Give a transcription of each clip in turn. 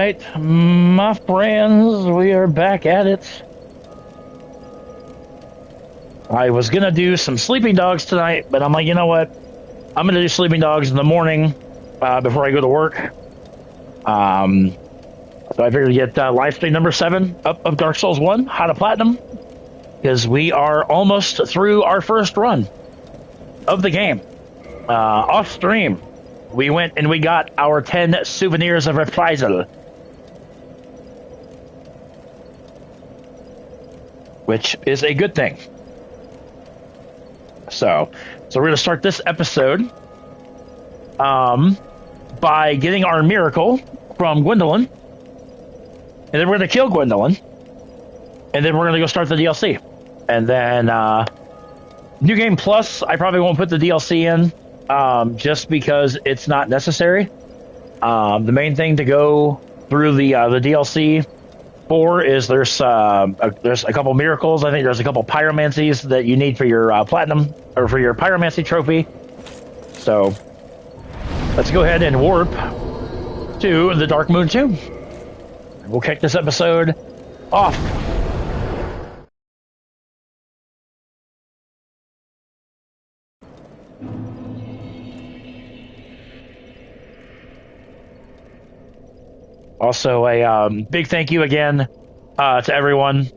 right, my friends, we are back at it. I was gonna do some sleeping dogs tonight, but I'm like, you know what? I'm gonna do sleeping dogs in the morning before I go to work. So I figured to get live stream number 7 up of Dark Souls 1, How to Platinum, because we are almost through our first run of the game. Off stream, we went and we got our 10 souvenirs of reprisal, which is a good thing. So we're going to start this episode by getting our miracle from Gwendolyn, and then we're going to kill Gwendolyn, and then we're going to go start the DLC. And then New Game Plus, I probably won't put the DLC in just because it's not necessary. The main thing to go through the DLC for is there's a couple miracles. I think there's a couple pyromancies that you need for your platinum, or for your pyromancy trophy. So let's go ahead and warp to the Dark Moon Tomb. We'll kick this episode off. Also, a big thank you again to everyone.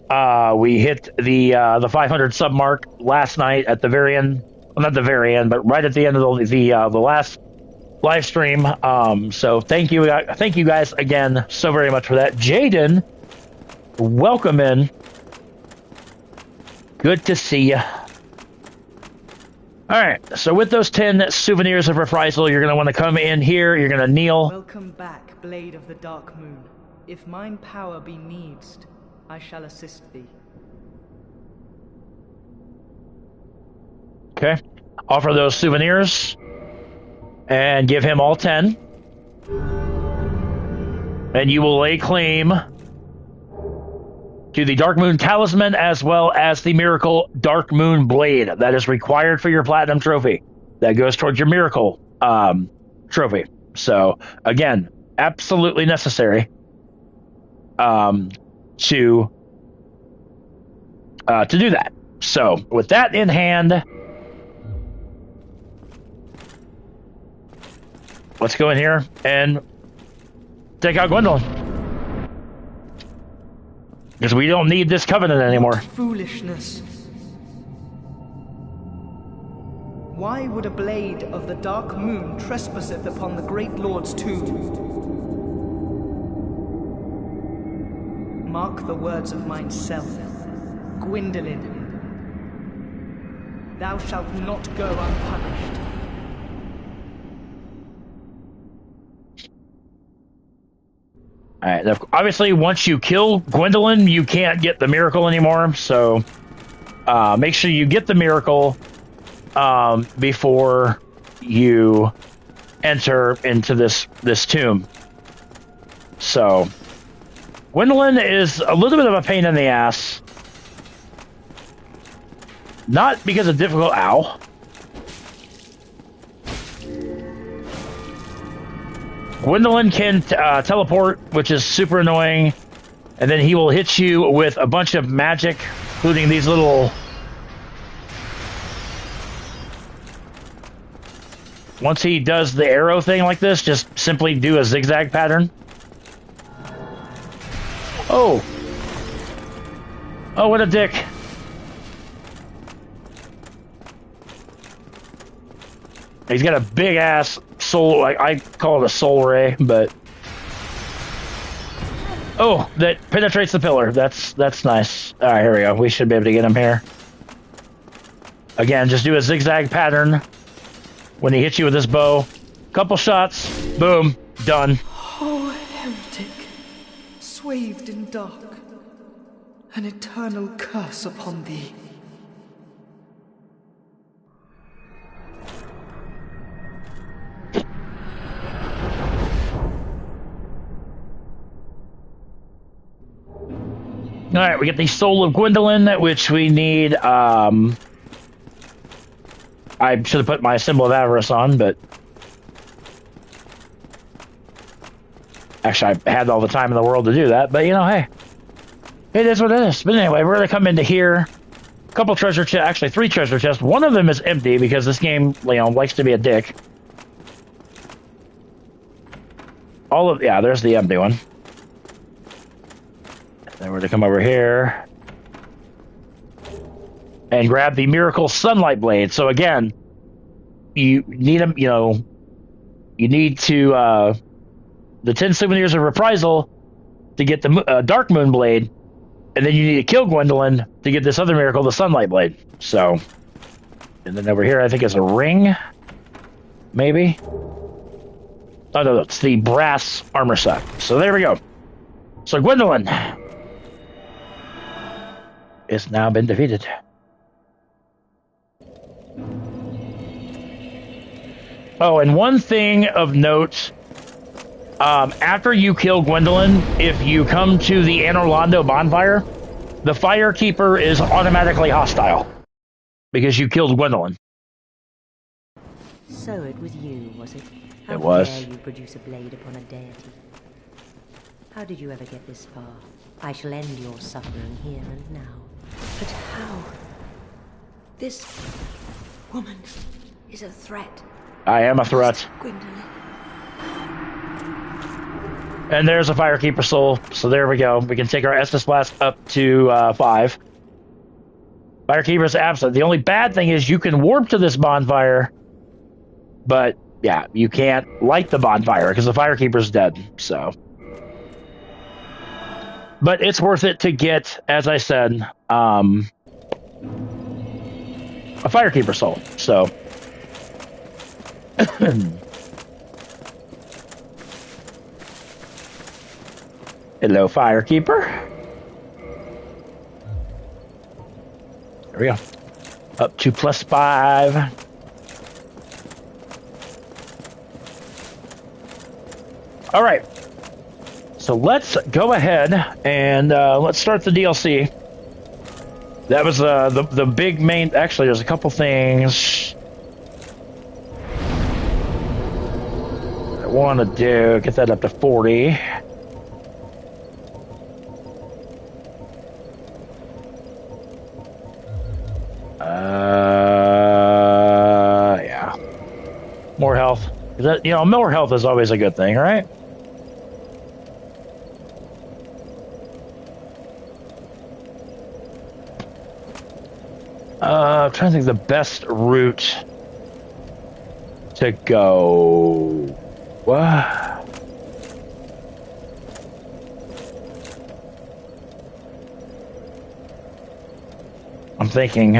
We hit the 500 sub mark last night at the very end. Well, not the very end, but right at the end of the last live stream. So thank you guys again so very much for that. Jaden, welcome in. Good to see you. All right, so with those 10 souvenirs of reprisal, you're going to want to come in here. You're going to kneel. Welcome back, Blade of the Dark Moon. If mine power be needed, I shall assist thee. Okay. Offer those souvenirs and give him all 10. And you will lay claim to the Dark Moon Talisman as well as the Miracle Dark Moon Blade. That is required for your Platinum Trophy. That goes towards your Miracle Trophy. So, again, absolutely necessary to do that. So, with that in hand, let's go in here and take out Gwendolyn. Because we don't need this covenant anymore. What foolishness. Why would a blade of the Dark Moon trespasseth upon the Great Lord's tomb? Mark the words of mine self, Gwendolyn. Thou shalt not go unpunished. Alright, obviously once you kill Gwendolyn, you can't get the miracle anymore, so make sure you get the miracle before you enter into this tomb. So, Gwendolyn is a little bit of a pain in the ass. Not because of difficult... Ow. Gwendolyn can teleport, which is super annoying, and then he will hit you with a bunch of magic, including these little... Once he does the arrow thing like this, just simply do a zigzag pattern. Oh! Oh, what a dick. He's got a big-ass soul... I call it a soul ray, but... Oh, that penetrates the pillar. That's nice. Alright, here we go. We should be able to get him here. Again, just do a zigzag pattern when he hits you with his bow. Couple shots. Boom. Done. Oh, heretic, swathed in dark, an eternal curse upon thee. Alright, we get the Soul of Gwendolyn, which we need, I should have put my symbol of avarice on, but... Actually, I had all the time in the world to do that, but you know, hey, it is what it is. But anyway, we're gonna come into here. A couple treasure chests, actually 3 treasure chests. One of them is empty because this game, you know, likes to be a dick. Yeah, there's the empty one. Then we're gonna come over here and grab the Miracle Sunlight Blade. So again, you need them, you know, you need to the 10 souvenirs of reprisal to get the Dark Moon Blade, and then you need to kill Gwendolyn to get this other miracle, the Sunlight Blade. So, and then over here, I think it's a ring, maybe. Oh no, it's the brass armor set. So there we go. So Gwendolyn has now been defeated. Oh, and one thing of note, after you kill Gwendolyn, if you come to the Anor Londo bonfire, the Firekeeper is automatically hostile because you killed Gwendolyn. So it was you, was it? How It was. dare you produce a blade upon a deity? How did you ever get this far? I shall end your suffering here and now. But how? This woman is a threat. I am a threat. Gwendolyn. And there's a Firekeeper soul. So there we go. We can take our Estus Blast up to 5. Firekeeper's absent. The only bad thing is you can warp to this bonfire, but yeah, you can't light the bonfire because the Firekeeper's dead. So, but it's worth it to get, as I said, a Firekeeper soul. So. Hello, Firekeeper. There we go. Up to +5. All right. So let's go ahead and let's start the DLC. That was the big main. Actually, there's a couple things I want to do. Get that up to 40. Yeah. More health. Is that, you know, more health is always a good thing, right? I'm trying to think the best route to go. What? I'm thinking.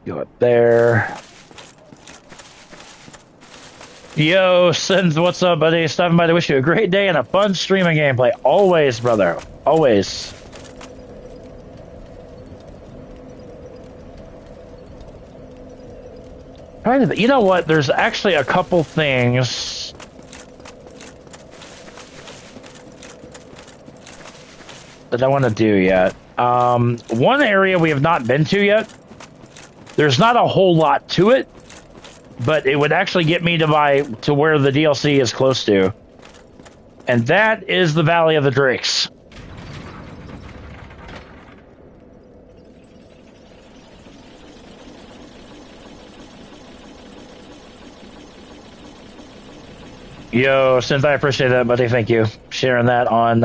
Go up there. Yo, Sins, what's up, buddy? Stopping by to wish you a great day and a fun streaming gameplay. Always, brother. Always. You know what? There's actually a couple things that I want to do yet. One area we have not been to yet. There's not a whole lot to it, but it would actually get me to where the DLC is close to. And that is the Valley of the Drakes. Yo, Synth, I appreciate that, buddy. Thank you. Sharing that on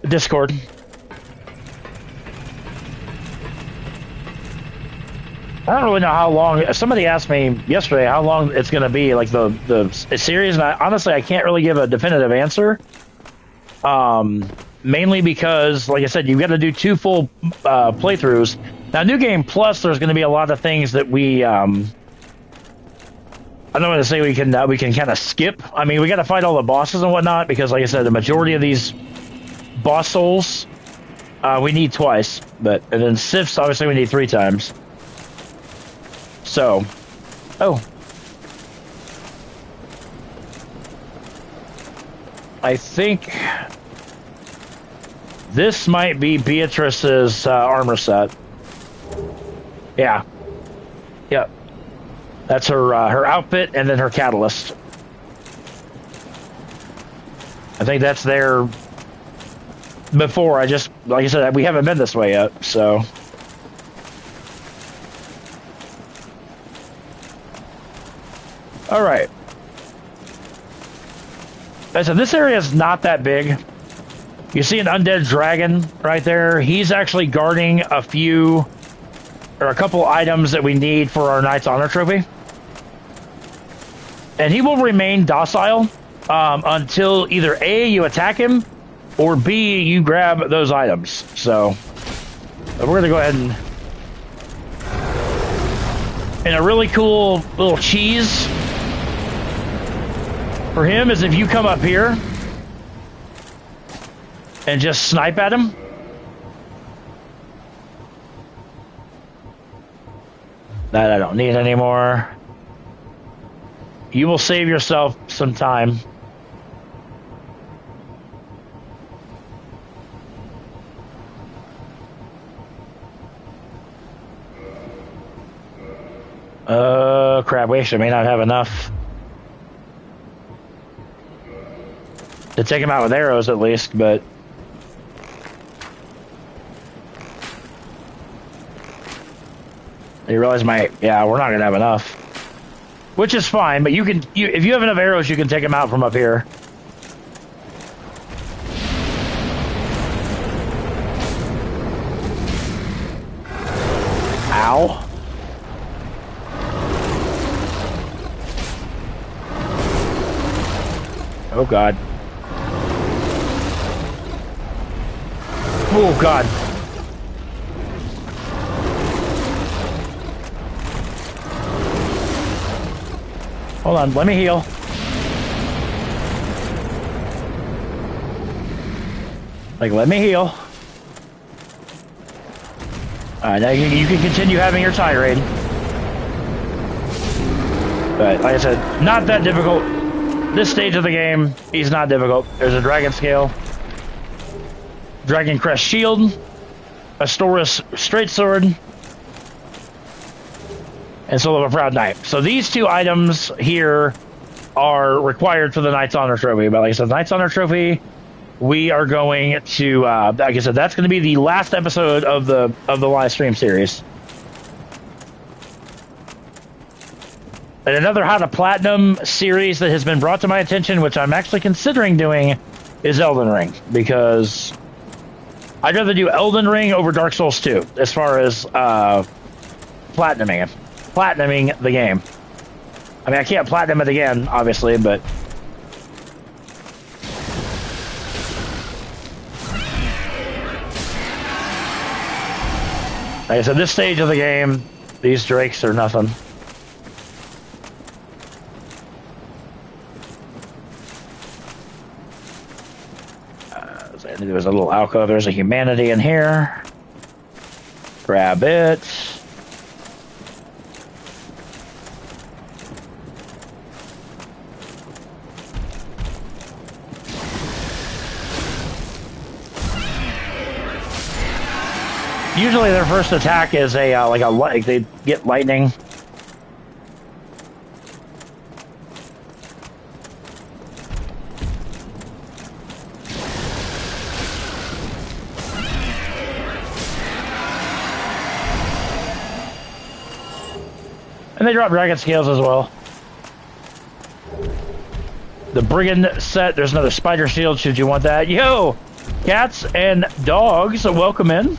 Discord. I don't really know how long. Somebody asked me yesterday how long it's going to be, like the series, and honestly I can't really give a definitive answer. Mainly because, like I said, you've got to do 2 full playthroughs. Now, New Game Plus, there's going to be a lot of things that we. I don't want to say we can kind of skip. I mean, we got to fight all the bosses and whatnot because, like I said, the majority of these boss souls we need twice, and then Sifs obviously we need 3 times. So, I think This might be Beatrice's armor set. Yeah. Yep. That's her her outfit and then her catalyst. I think that's there before. I just, like I said, we haven't been this way yet, so. All right. So this area is not that big. You see an undead dragon right there. He's actually guarding a few or a couple items that we need for our Knight's Honor trophy. And he will remain docile until either A, you attack him, or B, you grab those items. So we're going to go ahead and a really cool little cheese for him is if you come up here and just snipe at him. That I don't need anymore. You will save yourself some time. Crap, we actually may not have enough to take him out with arrows at least, but you realize yeah, we're not gonna have enough, which is fine. But if you have enough arrows, you can take him out from up here. Ow. Oh God. Oh God. Hold on, let me heal. Let me heal. Alright, now you can continue having your tirade. But, like I said, not that difficult. This stage of the game, he's not difficult. There's a dragon scale, dragon crest shield, a Stora's straight sword, and Soul of a Proud Knight. So these two items here are required for the Knight's Honor trophy. But like I said, Knight's Honor trophy, we are going to, like I said, that's going to be the last episode of the live stream series. And another How to Platinum series that has been brought to my attention, which I'm actually considering doing, is Elden Ring. Because I'd rather do Elden Ring over Dark Souls 2 as far as platinuming the game. I mean, I can't platinum it again, obviously, but like I said, this stage of the game, these drakes are nothing. There's a little alcove. There's a humanity in here. Grab it. Usually their first attack is like they get lightning. And they drop dragon scales as well. The brigand set, there's another spider shield should you want that. Yo! Cats and dogs, welcome in.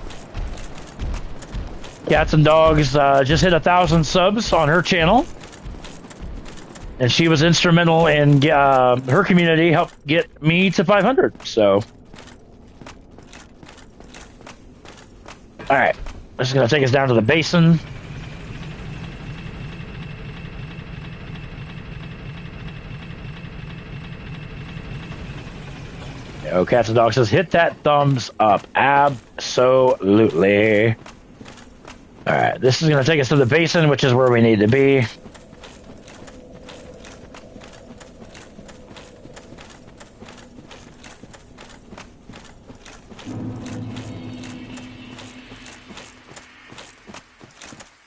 Cats and Dogs just hit 1,000 subs on her channel. And she was instrumental in her community helped get me to 500. So, alright. This is going to take us down to the basin. Yo, Cats and Dogs says, hit that thumbs up. Absolutely. Alright, this is going to take us to the basin, which is where we need to be.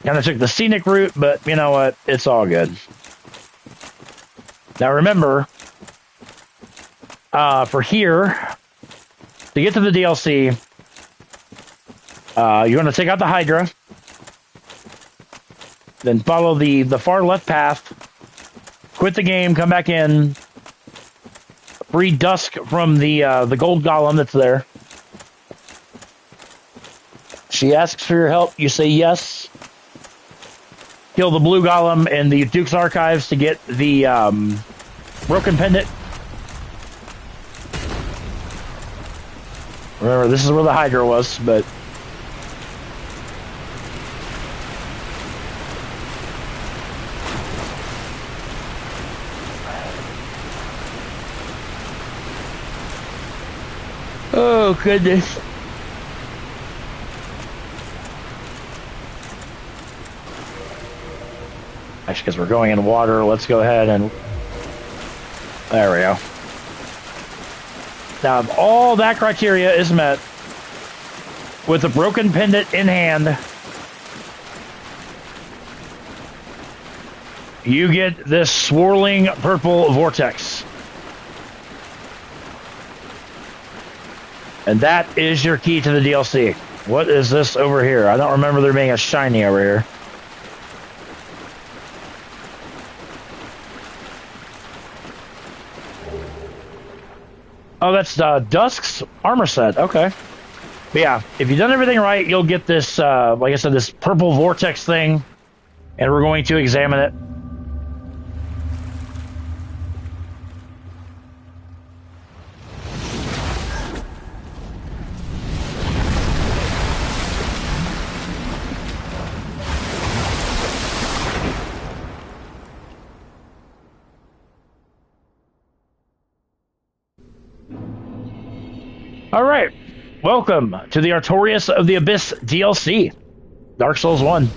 Kind of took the scenic route, but you know what? It's all good. Now remember, for here, to get to the DLC, you're going to take out the Hydra, then follow the far left path, quit the game, come back in, free Dusk from the gold golem that's there. She asks for your help. You say yes. Kill the blue golem in the Duke's Archives to get the broken pendant. Remember, this is where the Hydra was, but... Oh, goodness. Actually, because we're going in water, let's go ahead and... There we go. Now, if all that criteria is met, with the broken pendant in hand, you get this swirling purple vortex. And that is your key to the DLC. What is this over here? I don't remember there being a shiny over here. Oh, that's Dusk's armor set. Okay. But yeah, if you've done everything right, you'll get this, like I said, this purple vortex thing, and we're going to examine it. All right, welcome to the Artorias of the Abyss DLC, Dark Souls 1.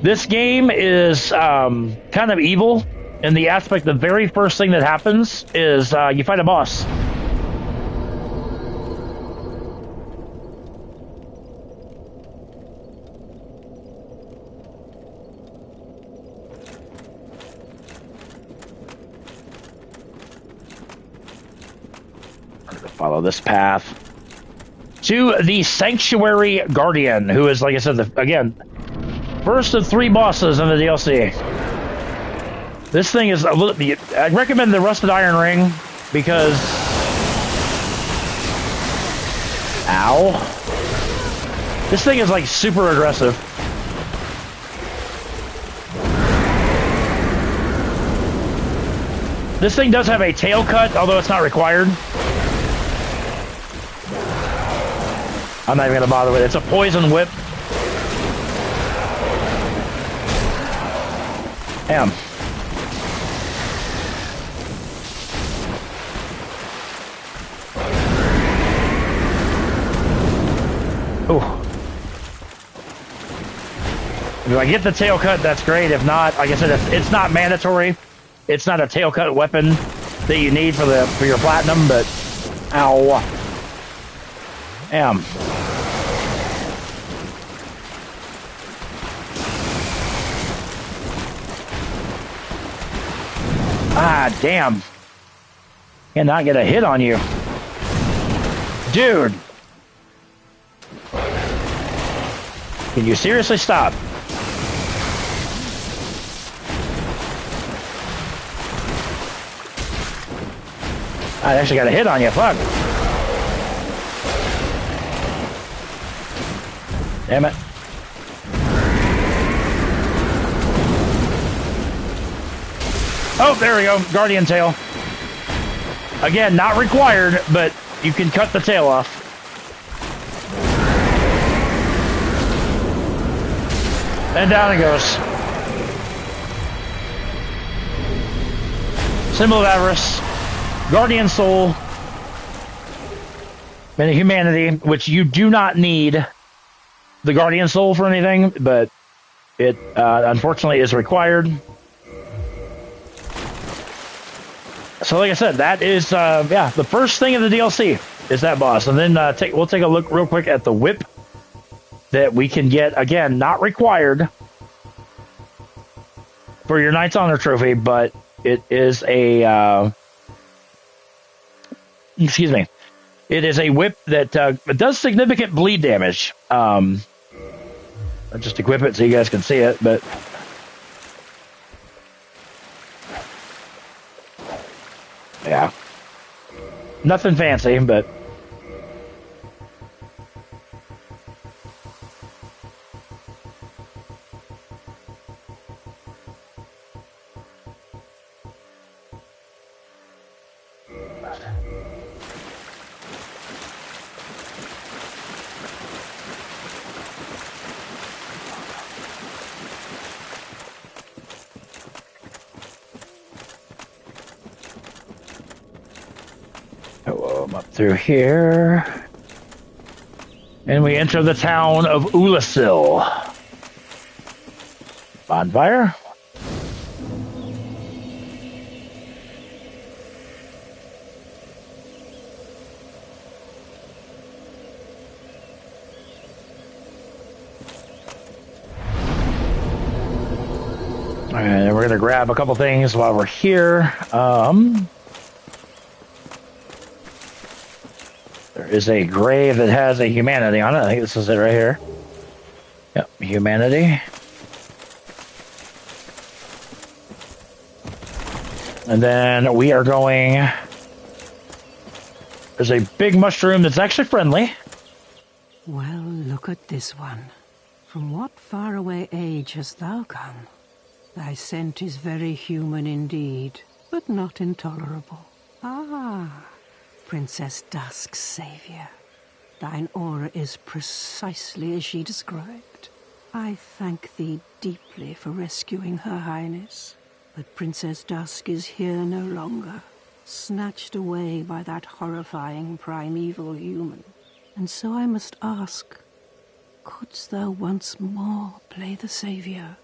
This game is kind of evil in the aspect the very first thing that happens is you fight a boss. Follow this path to the Sanctuary Guardian, who is, like I said, again, first of 3 bosses in the DLC. This thing is a little. I recommend the Rusted Iron Ring because, ow, this thing is like super aggressive. This thing does have a tail cut, although it's not required. I'm not even going to bother with it. It's a poison whip. Damn. Ooh. If I get the tail cut, that's great. If not, like I said, it's not mandatory. It's not a tail cut weapon that you need for your platinum, but ow. Damn. Ah, damn. Cannot get a hit on you. Dude. Can you seriously stop? I actually got a hit on you. Fuck. Damn it. Oh, there we go. Guardian tail. Again, not required, but you can cut the tail off. And down it goes. Symbol of Avarice. Guardian Soul. And Humanity, which you do not need the Guardian Soul for anything, but it unfortunately is required. So like I said, that is, yeah, the first thing of the DLC is that boss. And then we'll take a look real quick at the whip. that we can get, again, not required for your Knight's Honor trophy, but it is a, excuse me, it is a whip that does significant bleed damage. I'll just equip it so you guys can see it, but yeah, nothing fancy, but up through here, and we enter the town of Ulasil. Bonfire. And we're going to grab a couple things while we're here. There is a grave that has a humanity on it. I think this is it right here. Yep, humanity. And then we are going... There's a big mushroom that's actually friendly. Well, look at this one. From what faraway age hast thou come? Thy scent is very human indeed, but not intolerable. Ah, Princess Dusk's savior. Thine aura is precisely as she described. I thank thee deeply for rescuing Her Highness. But Princess Dusk is here no longer, snatched away by that horrifying primeval human. And so I must ask, couldst thou once more play the savior?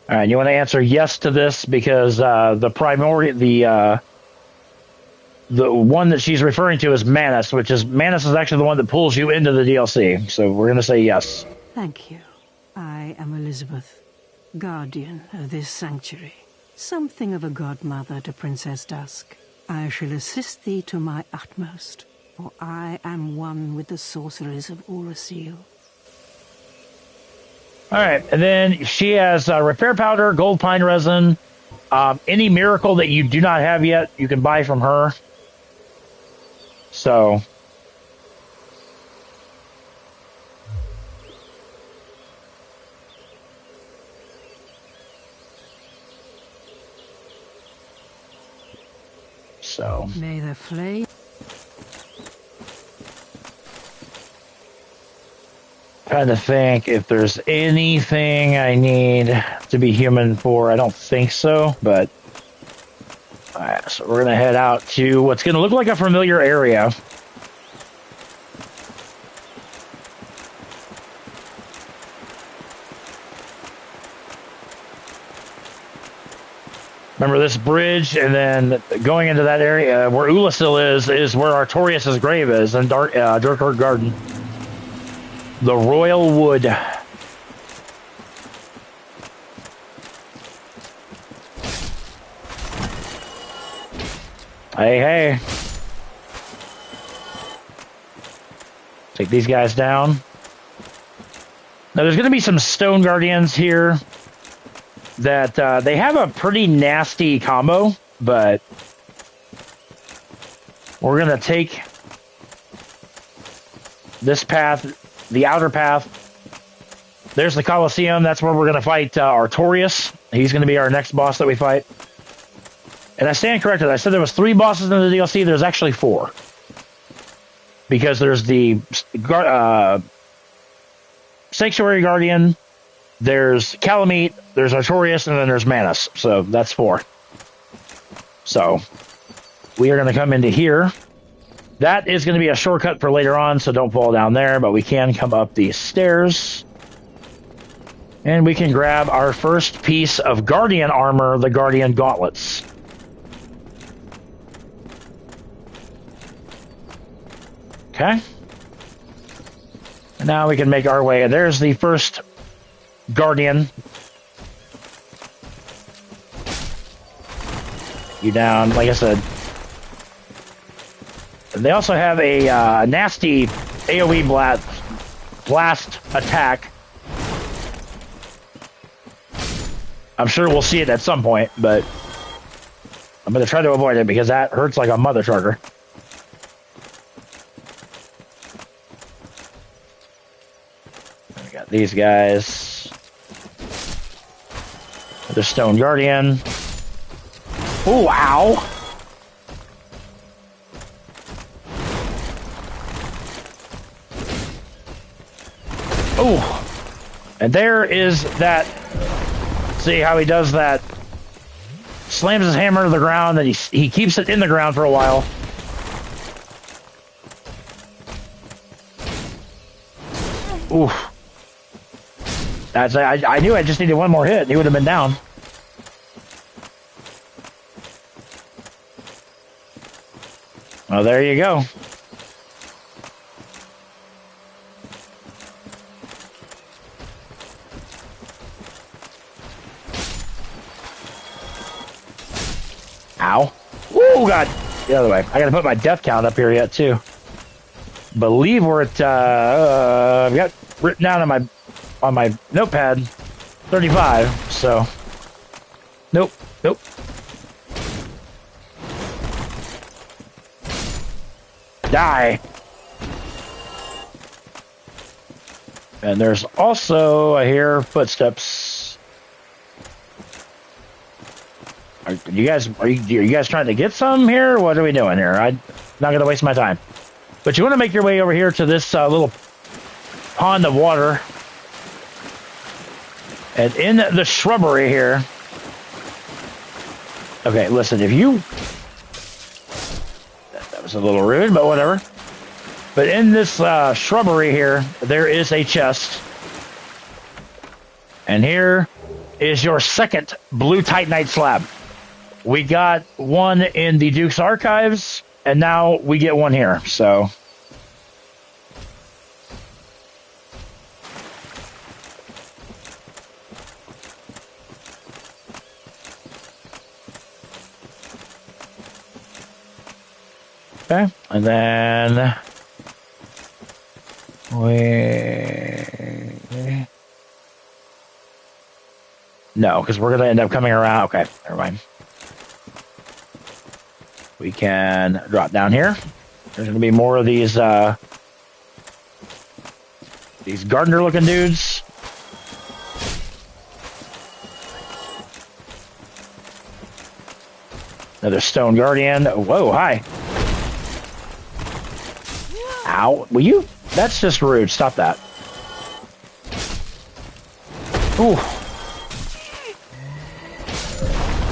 All right, you want to answer yes to this because the one that she's referring to is Manus, Manus is actually the one that pulls you into the DLC. So we're going to say yes. Thank you. I am Elizabeth, guardian of this sanctuary. Something of a godmother to Princess Dusk. I shall assist thee to my utmost, for I am one with the sorceries of Urasil. All right, and then she has repair powder, gold pine resin, any miracle that you do not have yet, you can buy from her. So, May the flame... Trying to think if there's anything I need to be human for. I don't think so, but all right, so we're gonna head out to what's gonna look like a familiar area. Remember this bridge, and then going into that area where Ulasil is where Artorias' grave is, in Darkheart Garden. The Royal Wood. Hey. Take these guys down. Now, there's going to be some Stone Guardians here that they have a pretty nasty combo, but we're going to take this path, the outer path. There's the Colosseum. That's where we're going to fight Artorias. He's going to be our next boss that we fight. And I stand corrected. I said there was 3 bosses in the DLC. There's actually 4. Because there's the Sanctuary Guardian, there's Calamite, there's Artorias, and then there's Manus. So that's 4. So we are going to come into here. That is going to be a shortcut for later on, so don't fall down there. But we can come up these stairs. And we can grab our first piece of Guardian armor, the Guardian Gauntlets. Okay. And Now we can make our way. There's the first Guardian. You down, like I said. They also have a nasty AoE blast attack. I'm sure we'll see it at some point, but I'm going to try to avoid it because that hurts like a mother trucker. We got these guys. The Stone Guardian. Oh, ow! Oh, and there is that. See how he does that? Slams his hammer to the ground, and he keeps it in the ground for a while. Oof. That's I knew I just needed one more hit, and he would have been down. Well, there you go. Ow. Oh, God. The other way. I gotta put my death count up here yet, too. Believe we're at, I've got written down on my notepad 35, so. Nope. Die. And there's also, I hear footsteps. Are you guys trying to get some here? What are we doing here? I'm not going to waste my time. But you want to make your way over here to this little pond of water. And in the shrubbery here. Okay, listen, if you... That was a little rude, but whatever. But in this shrubbery here, there is a chest. And here is your second blue Titanite slab. We got one in the Duke's Archives, and now we get one here, so... Okay, and then... No, because we're going to end up coming around. Okay, never mind. We can drop down here. There's going to be more of these gardener-looking dudes. Another Stone Guardian. Whoa, hi. Ow. Will you? That's just rude. Stop that. Ooh.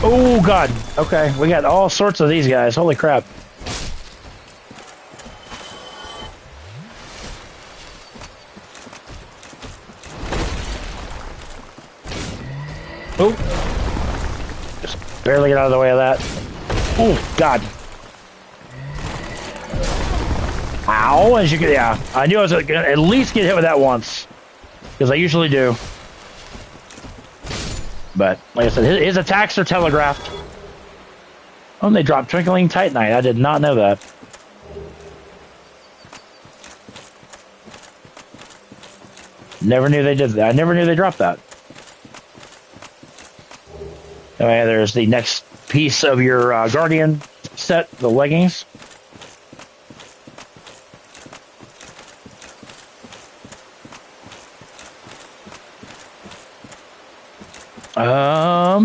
Oh, God. Okay, we got all sorts of these guys. Holy crap. Oh. Just barely get out of the way of that. Oh, God. Ow, as you can, yeah. I knew I was going to at least get hit with that once. Because I usually do. But, like I said, his attacks are telegraphed. Oh, and they dropped Twinkling Titanite. I did not know that. Never knew they did that. I never knew they dropped that. Okay, there's the next piece of your Guardian set, the leggings.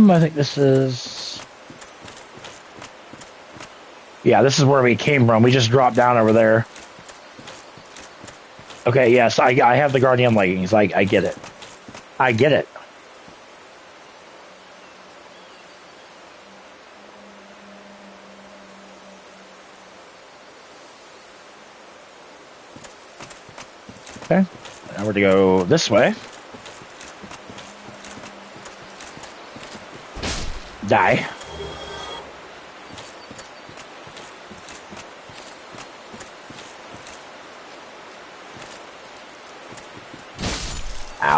I think this is... Yeah, this is where we came from. We just dropped down over there. Okay, yes, I have the Guardian leggings. I get it. I get it. Okay, now we're to go this way. Die.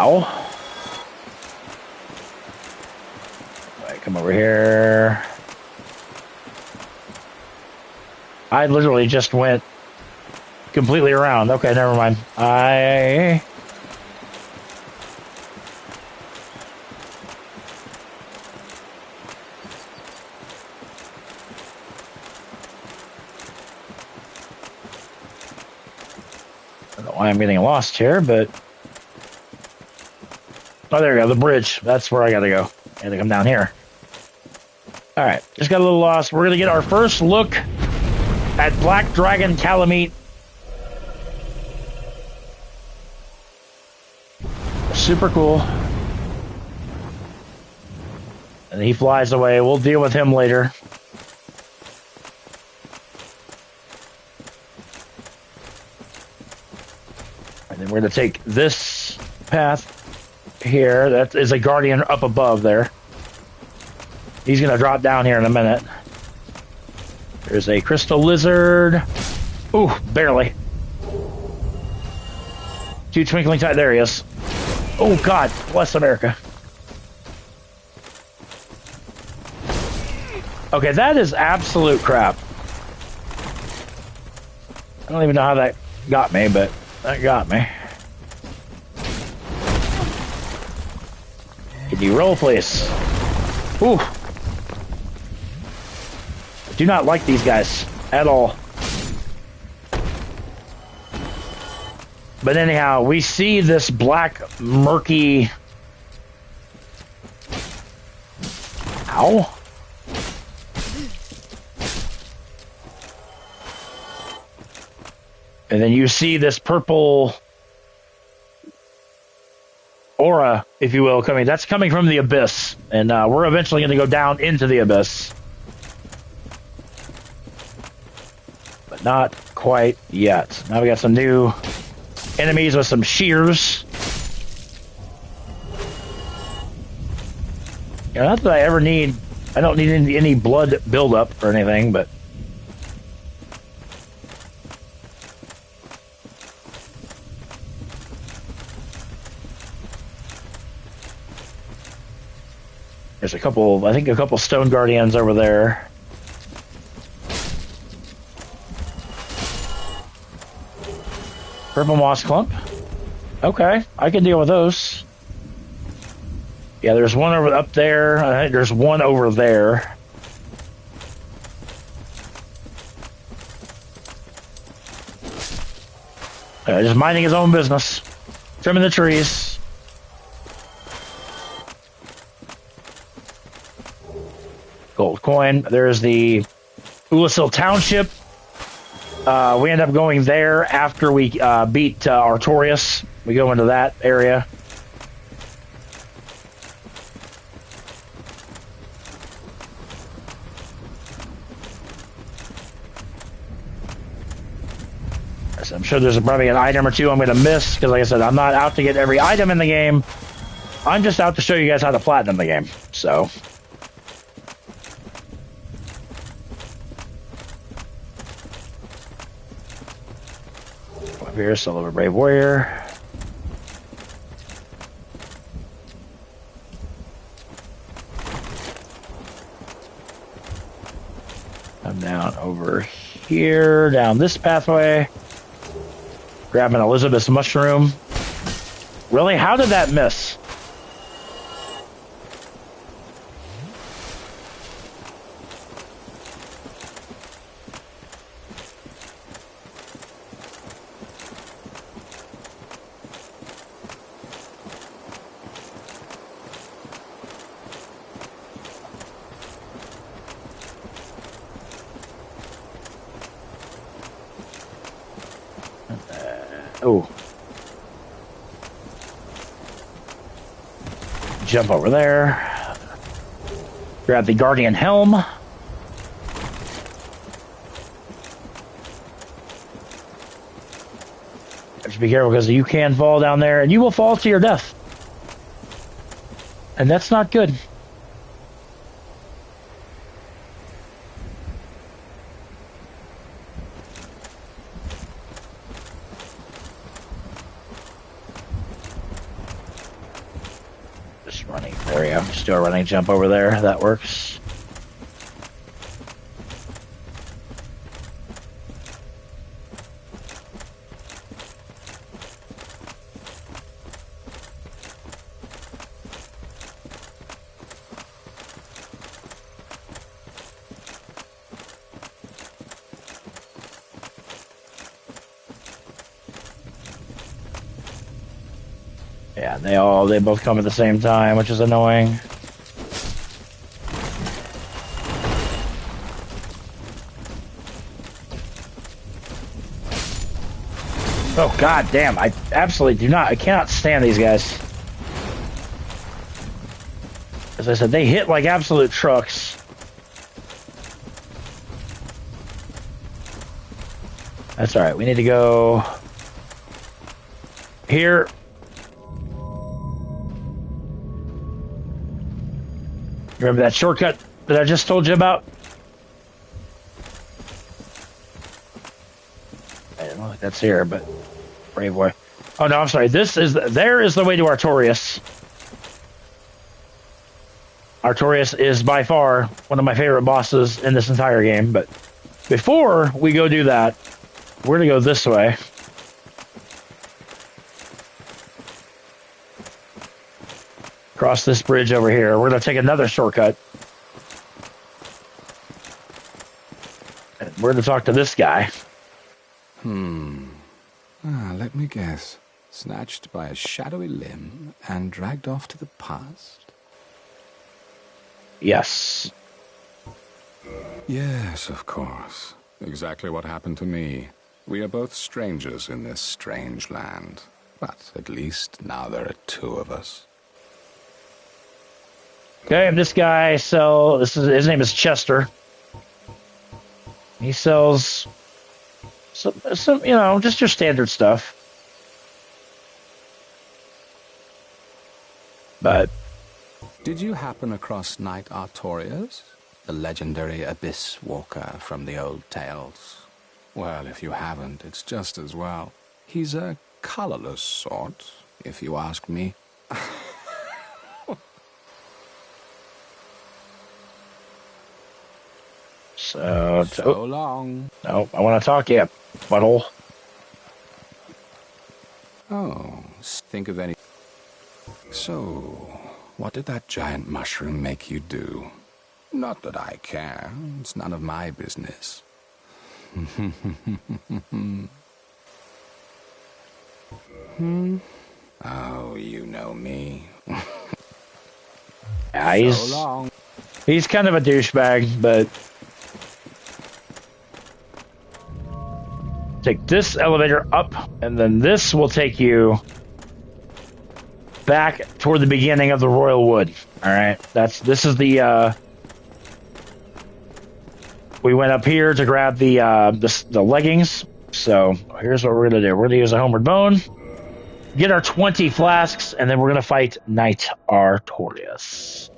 Ow. Wait, come over here. I literally just went completely around. Okay, never mind. I don't know why I'm getting lost here, but... Oh, there we go, the bridge. That's where I gotta go. I gotta come down here. Alright, just got a little lost. We're gonna get our first look at Black Dragon Calamite. Super cool. And he flies away. We'll deal with him later. And then we're going to take this path here. That is a guardian up above there. He's going to drop down here in a minute. There's a crystal lizard. Ooh, barely. 2 twinkling tight. There he is. Oh, God. Bless America. Okay, that is absolute crap. I don't even know how that got me, but that got me. Can you roll, please? Ooh. I do not like these guys at all. But anyhow, we see this black, murky... Ow. And then you see this purple aura, if you will, coming. That's coming from the abyss. And we're eventually going to go down into the abyss. But not quite yet. Now we got some new enemies with some shears. You know, not that I ever need... I don't need any blood buildup or anything, but... There's a couple, I think a couple stone guardians over there. Purple moss clump. Okay, I can deal with those. Yeah, there's one over up there. I think there's one over there. Just minding his own business. Trimming the trees. Gold coin. There's the Ulasil Township. We end up going there after we beat Artorias. We go into that area. So I'm sure there's probably an item or two I'm going to miss, because like I said, I'm not out to get every item in the game. I'm just out to show you guys how to platinum the game. So... here, Soul of a Brave Warrior. I'm down over here, down this pathway. Grab an Elizabeth's mushroom. Really? How did that miss? Oh. Jump over there. Grab the Guardian Helm. Just be careful, because you can fall down there and you will fall to your death. And that's not good. Just do a running jump over there. That works. Yeah, they both come at the same time, which is annoying. Oh god damn, I absolutely I cannot stand these guys. As I said, they hit like absolute trucks. That's alright, we need to go here. Remember that shortcut that I just told you about? I don't know if that's here, but brave boy. Oh no, I'm sorry. There is the way to Artorias. Artorias is by far one of my favorite bosses in this entire game, but before we go do that, we're gonna go this way. Cross this bridge over here. We're gonna take another shortcut. And we're gonna talk to this guy. Let me guess. Snatched by a shadowy limb and dragged off to the past? Yes. Yes, of course. Exactly what happened to me. We are both strangers in this strange land. But at least now there are two of us. Okay, and this guy his name is Chester. He sells some just your standard stuff. But did you happen across Knight Artorias, the legendary abyss walker from the old tales? Well, if you haven't, it's just as well. He's a colorless sort, if you ask me. So long. No, I want to talk to you, butthole. Oh, think of any... So, what did that giant mushroom make you do? Not that I care. It's none of my business. Oh, you know me. Yeah, So long. He's kind of a douchebag, but... Take this elevator up, and then this will take you back toward the beginning of the Royal Wood. Alright, this is the, we went up here to grab the leggings, so here's what we're gonna do. We're gonna use a Homeward Bone, get our 20 flasks, and then we're gonna fight Knight Artorias.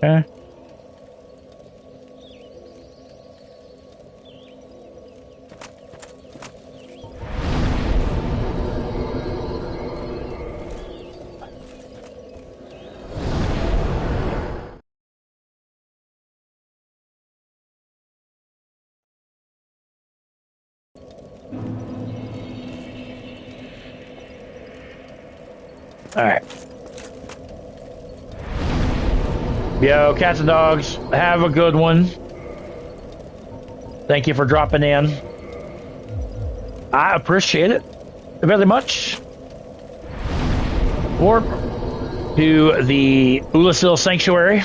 Okay. All right. Yo, cats and dogs, have a good one. Thank you for dropping in. I appreciate it very much. Warp to the Ulasil Sanctuary.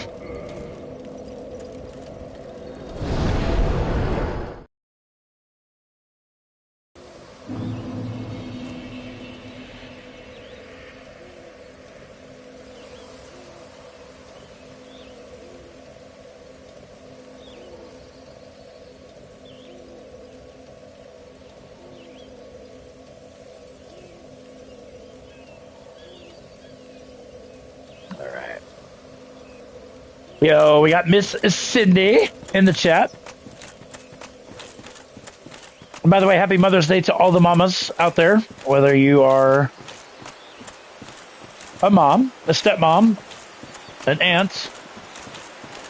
Yo, we got Miss Cindy in the chat. And by the way, happy Mother's Day to all the mamas out there, whether you are a mom, a stepmom, an aunt,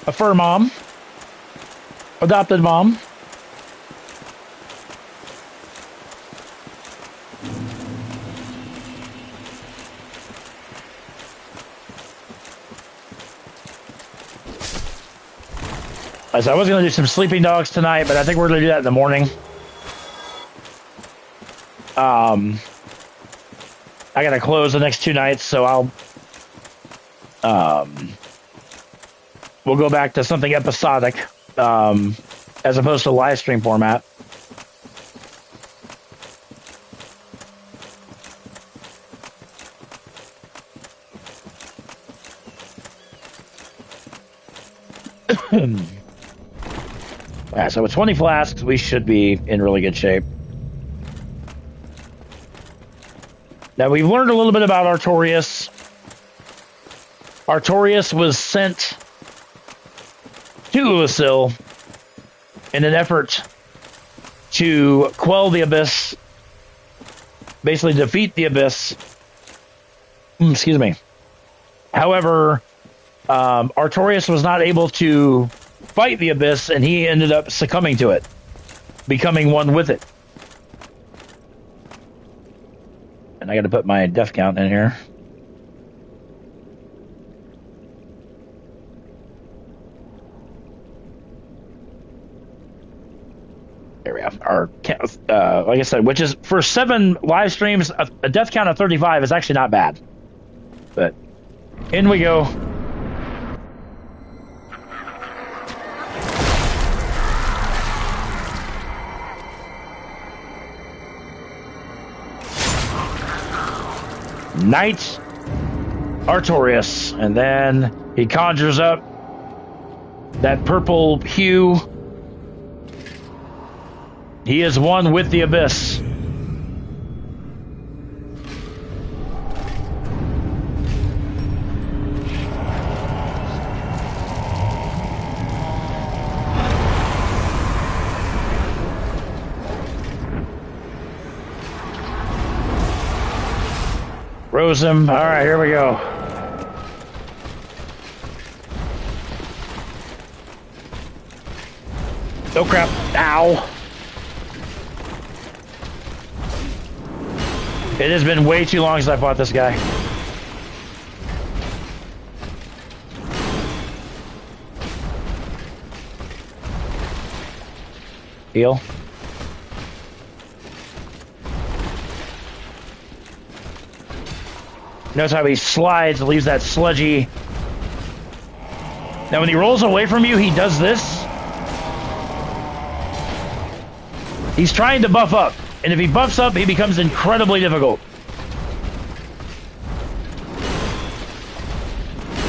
a fur mom, adopted mom. So I was going to do some sleeping dogs tonight, but I think we're going to do that in the morning. I got to close the next 2 nights, so we'll go back to something episodic, as opposed to live stream format. Yeah, so with 20 flasks, we should be in really good shape. Now, we've learned a little bit about Artorias. Artorias was sent to Uasil in an effort to quell the Abyss, basically defeat the Abyss. Excuse me. However, Artorias was not able to fight the Abyss, and he ended up succumbing to it, becoming one with it. And I got to put my death count in here. There we have our count. Like I said, which is for 7 live streams, a death count of 35 is actually not bad. But in we go. Knight Artorias, and then he conjures up that purple hue. He is one with the Abyss. Rose him. All right, here we go. Oh crap. Ow. It has been way too long since I fought this guy. Heal. Notice how he slides, leaves that sludgy. Now when he rolls away from you, he does this. He's trying to buff up. And if he buffs up, he becomes incredibly difficult.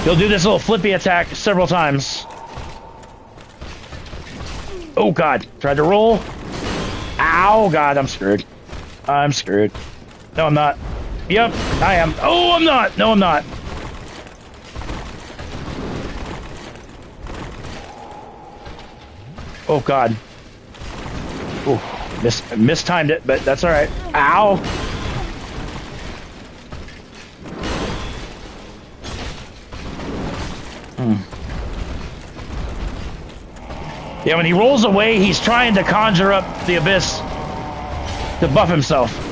He'll do this little flippy attack several times. Oh god, tried to roll. Ow, god, I'm screwed. I'm screwed. No, I'm not. Yep, I am. Oh, I'm not. No, I'm not. Oh god. Oh, mistimed it, but that's all right. Ow. Yeah, when he rolls away, he's trying to conjure up the Abyss to buff himself.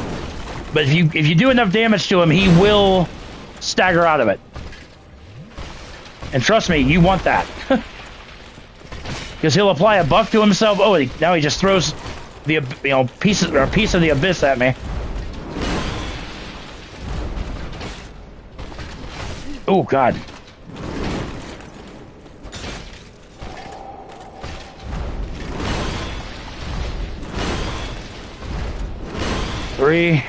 But if you do enough damage to him, he will stagger out of it. And trust me, you want that. Because he'll apply a buff to himself. Oh, now he just throws the piece of the Abyss at me. Oh god. Three.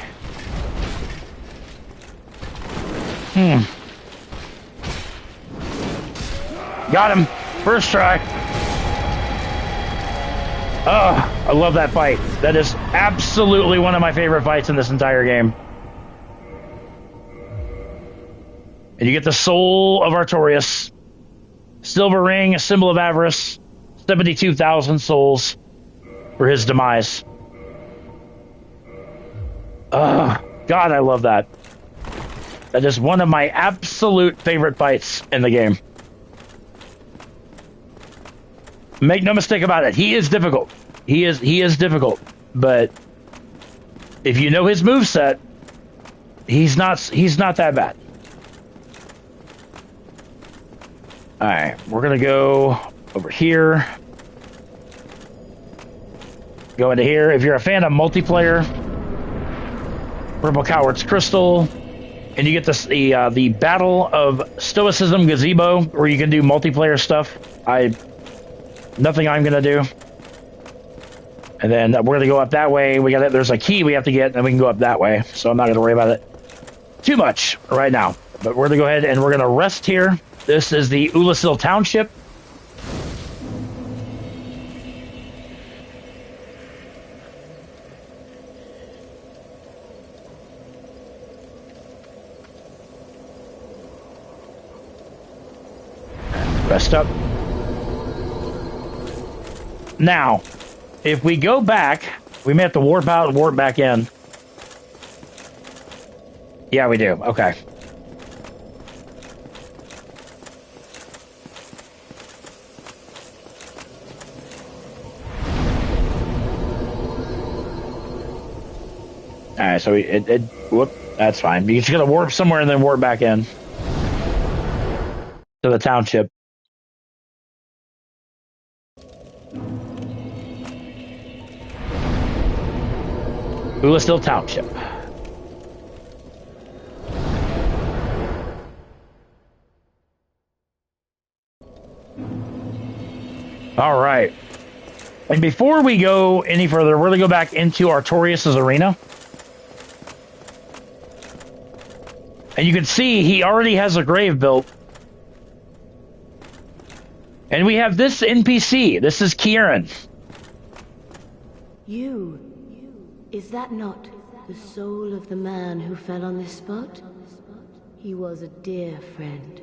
Got him. First try. Oh, I love that fight. That is absolutely one of my favorite fights in this entire game. And you get the soul of Artorias. Silver ring, a symbol of avarice. 72,000 souls for his demise. God, I love that. That is one of my absolute favorite fights in the game. Make no mistake about it. He is difficult. He is difficult. But if you know his moveset, he's not that bad. Alright, we're gonna go over here. Go into here. If you're a fan of multiplayer, Purple Coward's Crystal, and you get this the Battle of Stoicism Gazebo, where you can do multiplayer stuff. Nothing I'm gonna do. And then we're gonna go up that way. There's a key we have to get, and we can go up that way. So I'm not gonna worry about it too much right now. But we're gonna go ahead and we're gonna rest here. This is the Ulasil Township. Rest up. Now, if we go back, we may have to warp out and warp back in. Yeah, we do. Okay. All right, so whoop, that's fine. You're just gonna warp somewhere and then warp back in to the township. Ulasil Township. All right. And before we go any further, we're going to go back into Artorias' arena. And you can see he already has a grave built. And we have this NPC. This is Kieran. You. Is that not the soul of the man who fell on this spot? He was a dear friend.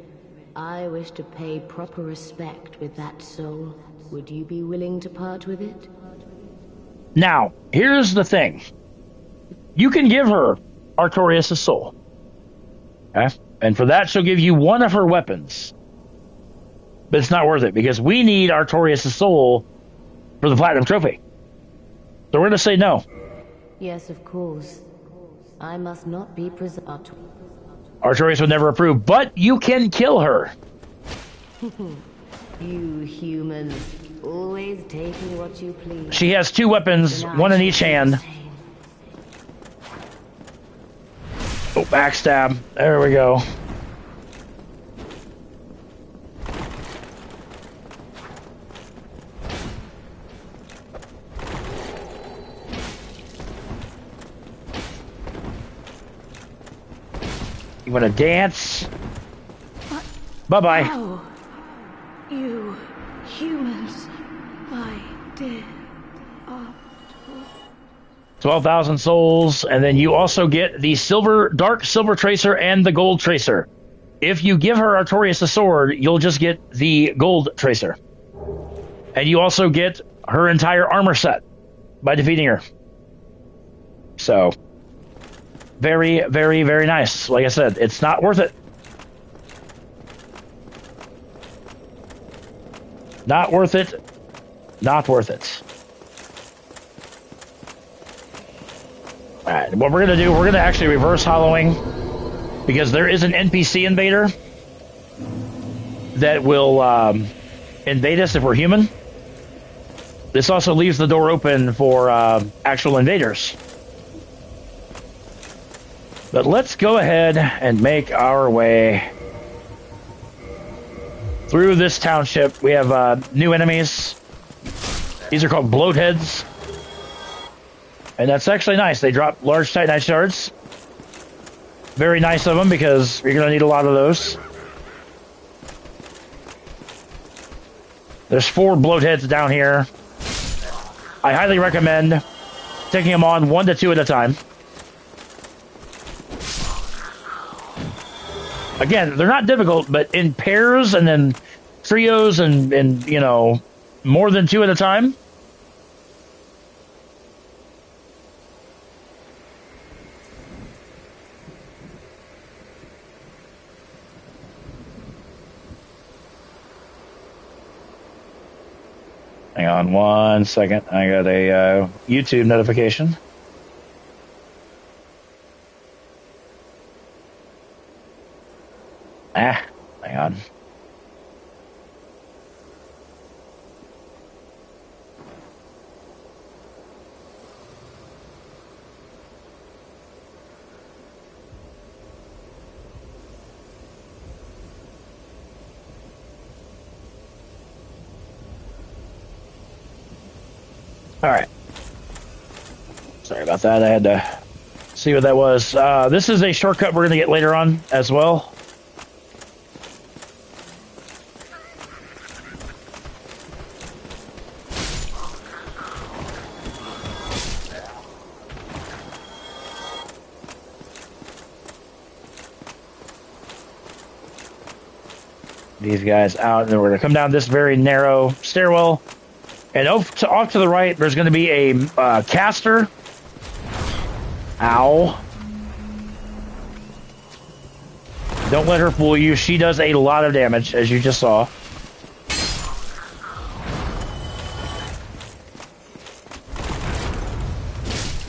I wish to pay proper respect with that soul. Would you be willing to part with it? Now, here's the thing. You can give her Artorias' soul. Okay? And for that, she'll give you one of her weapons. But it's not worth it, because we need Artorias' soul for the Platinum Trophy. So we're going to say no. Yes, of course. I must not be presumptuous. Artorias would never approve, but you can kill her. You humans, always taking what you please. She has two weapons, one in each hand. Oh, backstab. There we go. You want to dance? Bye-bye. Oh, you humans, my dear. 12,000 souls, and then you also get the dark silver tracer and the gold tracer. If you give her Artorias a sword, you'll just get the gold tracer. And you also get her entire armor set by defeating her. So, very, very, very nice. Like I said, it's not worth it. Not worth it. Not worth it. Alright, what we're going to do, we're going to actually reverse hollowing, because there is an NPC invader that will invade us if we're human. This also leaves the door open for actual invaders. But let's go ahead and make our way through this township. We have new enemies. These are called bloatheads. And that's actually nice. They drop large titanite shards. Very nice of them, because you're going to need a lot of those. There's 4 bloatheads down here. I highly recommend taking them on 1 to 2 at a time. Again, they're not difficult, but in pairs and then trios and you know, more than 2 at a time. Hang on 1 second. I got a YouTube notification. Hang on. All right. Sorry about that. I had to see what that was. This is a shortcut we're going to get later on as well. These guys out, and then we're going to come down this very narrow stairwell. And off to the right, there's going to be a caster. Ow. Don't let her fool you. She does a lot of damage, as you just saw.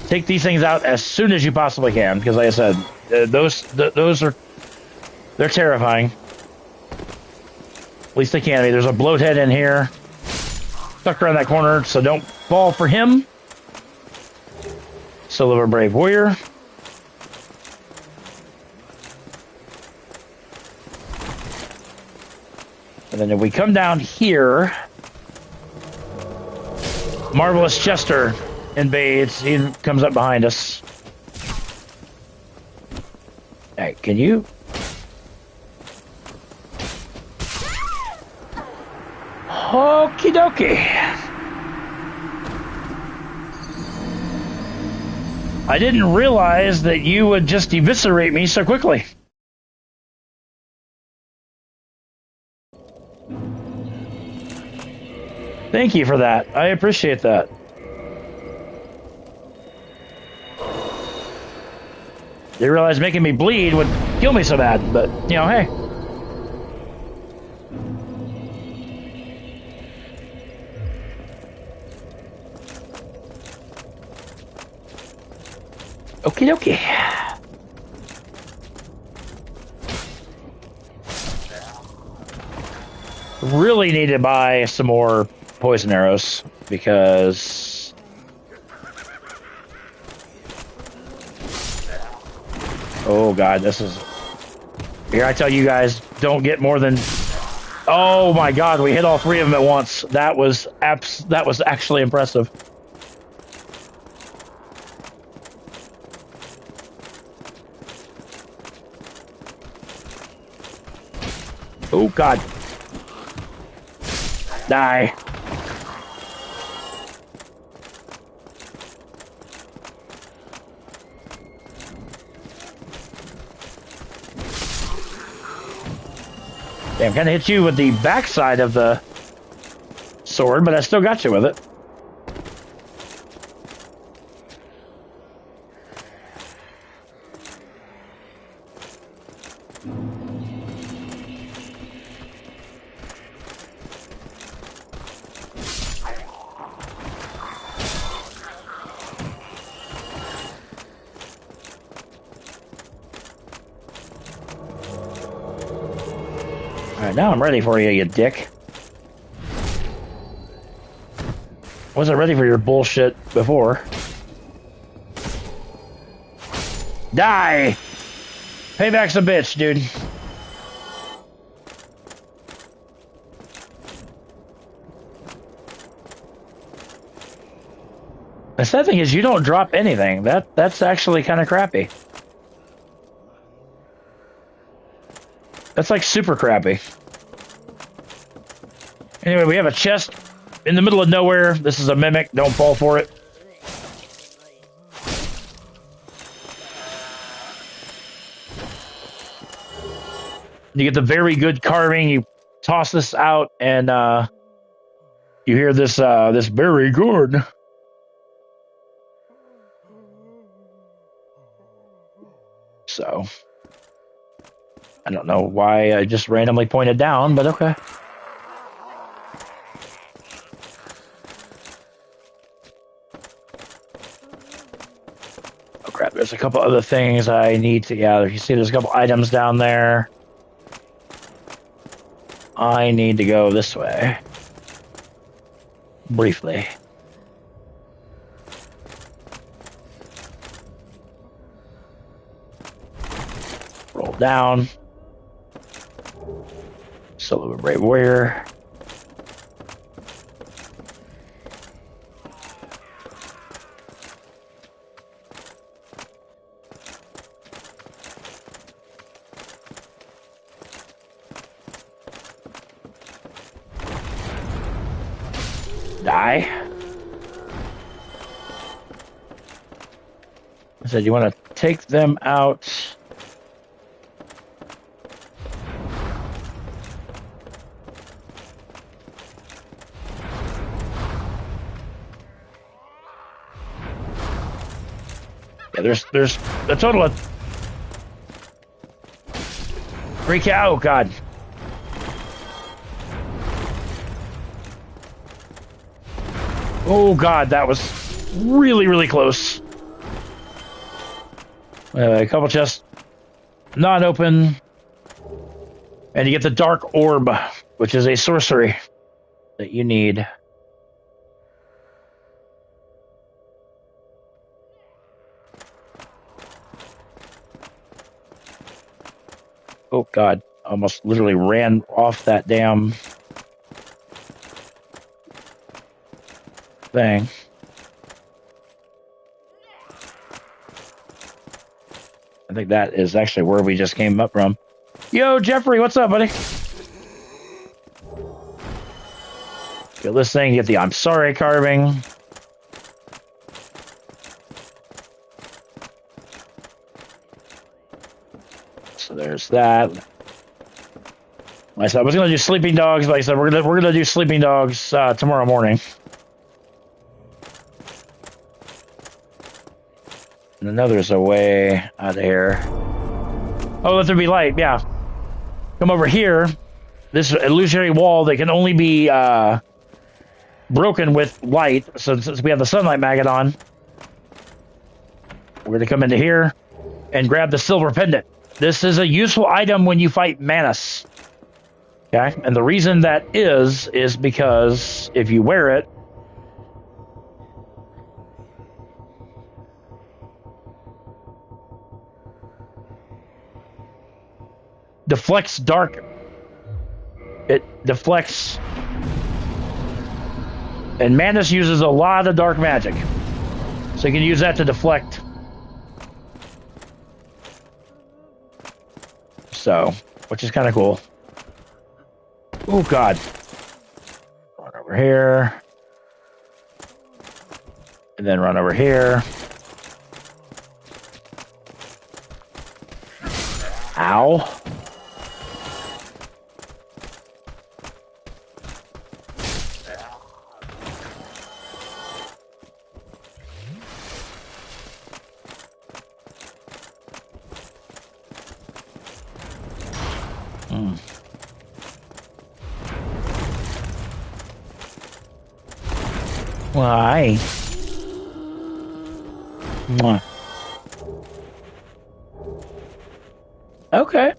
Take these things out as soon as you possibly can, because like I said, those are, they're terrifying. At least they can be. There's a bloathead in here. Stuck around that corner, so don't fall for him. Soul of a brave warrior. And then if we come down here, Marvelous Chester invades. He comes up behind us. Hey, can you? Okie dokie. I didn't realize that you would just eviscerate me so quickly. Thank you for that. I appreciate that. Didn't realize making me bleed would kill me so bad, but, you know, hey. Okie dokie. Really need to buy some more poison arrows because oh god, this is here. I tell you guys, don't get more than oh my god, we hit all three of them at once. That was actually impressive. Oh god. Die. Damn, kind of hit you with the backside of the sword, but I still got you with it. Alright, now I'm ready for you, you dick. Wasn't ready for your bullshit before. Die! Payback's a bitch, dude. The sad thing is you don't drop anything. That's actually kind of crappy. That's like super crappy. Anyway, we have a chest in the middle of nowhere. This is a mimic. Don't fall for it. You get the very good carving. You toss this out, and you hear this this very good. So I don't know why I just randomly pointed down, but okay. There's a couple other things I need to gather. You see, there's a couple items down there. I need to go this way. Briefly. Roll down. Soul of a Brave Warrior. Die. I said, you want to take them out. Yeah, there's a total of 3 cow. Oh, God. Oh, God, that was really, really close. A couple chests not open. And you get the Dark Orb, which is a sorcery that you need. Oh, God. Almost literally ran off that damn thing. I think that is actually where we just came up from. Yo, Jeffrey, what's up, buddy? Get this thing, get the I'm sorry carving. So there's that. Like I said, I was gonna do sleeping dogs. Like I said, we're gonna do sleeping dogs tomorrow morning. And I know there's a way out of here. Oh, let there be light. Yeah, come over here. This illusionary wall that can only be broken with light. So since we have the sunlight maggot on, we're gonna come into here and grab the silver pendant. This is a useful item when you fight Manus. Okay, and the reason that is because if you wear it, deflects dark. It deflects, and Manus uses a lot of dark magic, so you can use that to deflect. So, which is kind of cool. Oh, God. Run over here. And then run over here. Ow. Why? Mwah. Okay.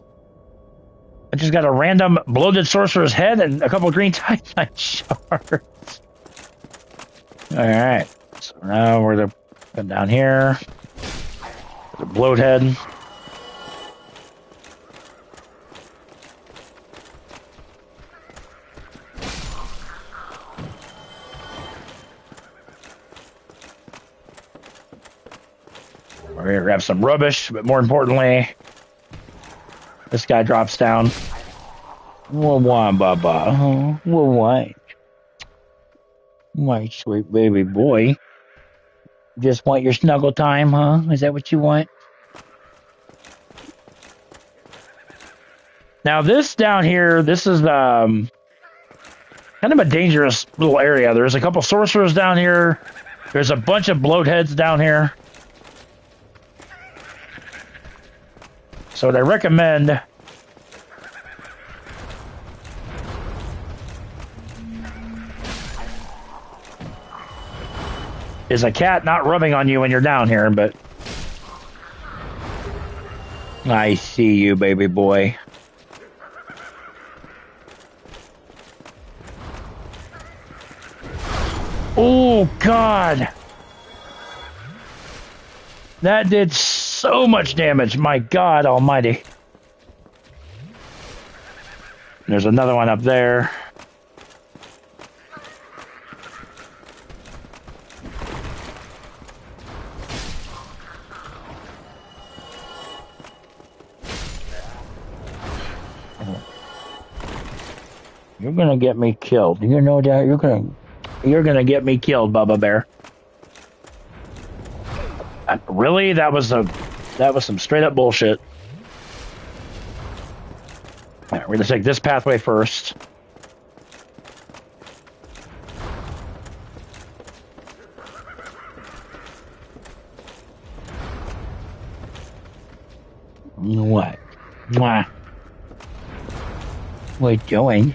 I just got a random bloated sorcerer's head and a couple of green titanite shards. Alright. So now we're gonna come down here. The bloat head. We're gonna grab some rubbish, but more importantly, this guy drops down. Well, why, Baba? Oh, well, why? My sweet baby boy. Just want your snuggle time, huh? Is that what you want? Now, this down here, this is kind of a dangerous little area. There's a couple sorcerers down here. There's a bunch of bloat heads down here. So what I recommend is a cat not rubbing on you when you're down here, but I see you, baby boy. Oh, God. That did so much damage. My God almighty. There's another one up there. You're gonna get me killed. You know that you're gonna get me killed, Bubba Bear. Really? That was some straight up bullshit. All right, we're gonna take this pathway first. What? What? What are you doing?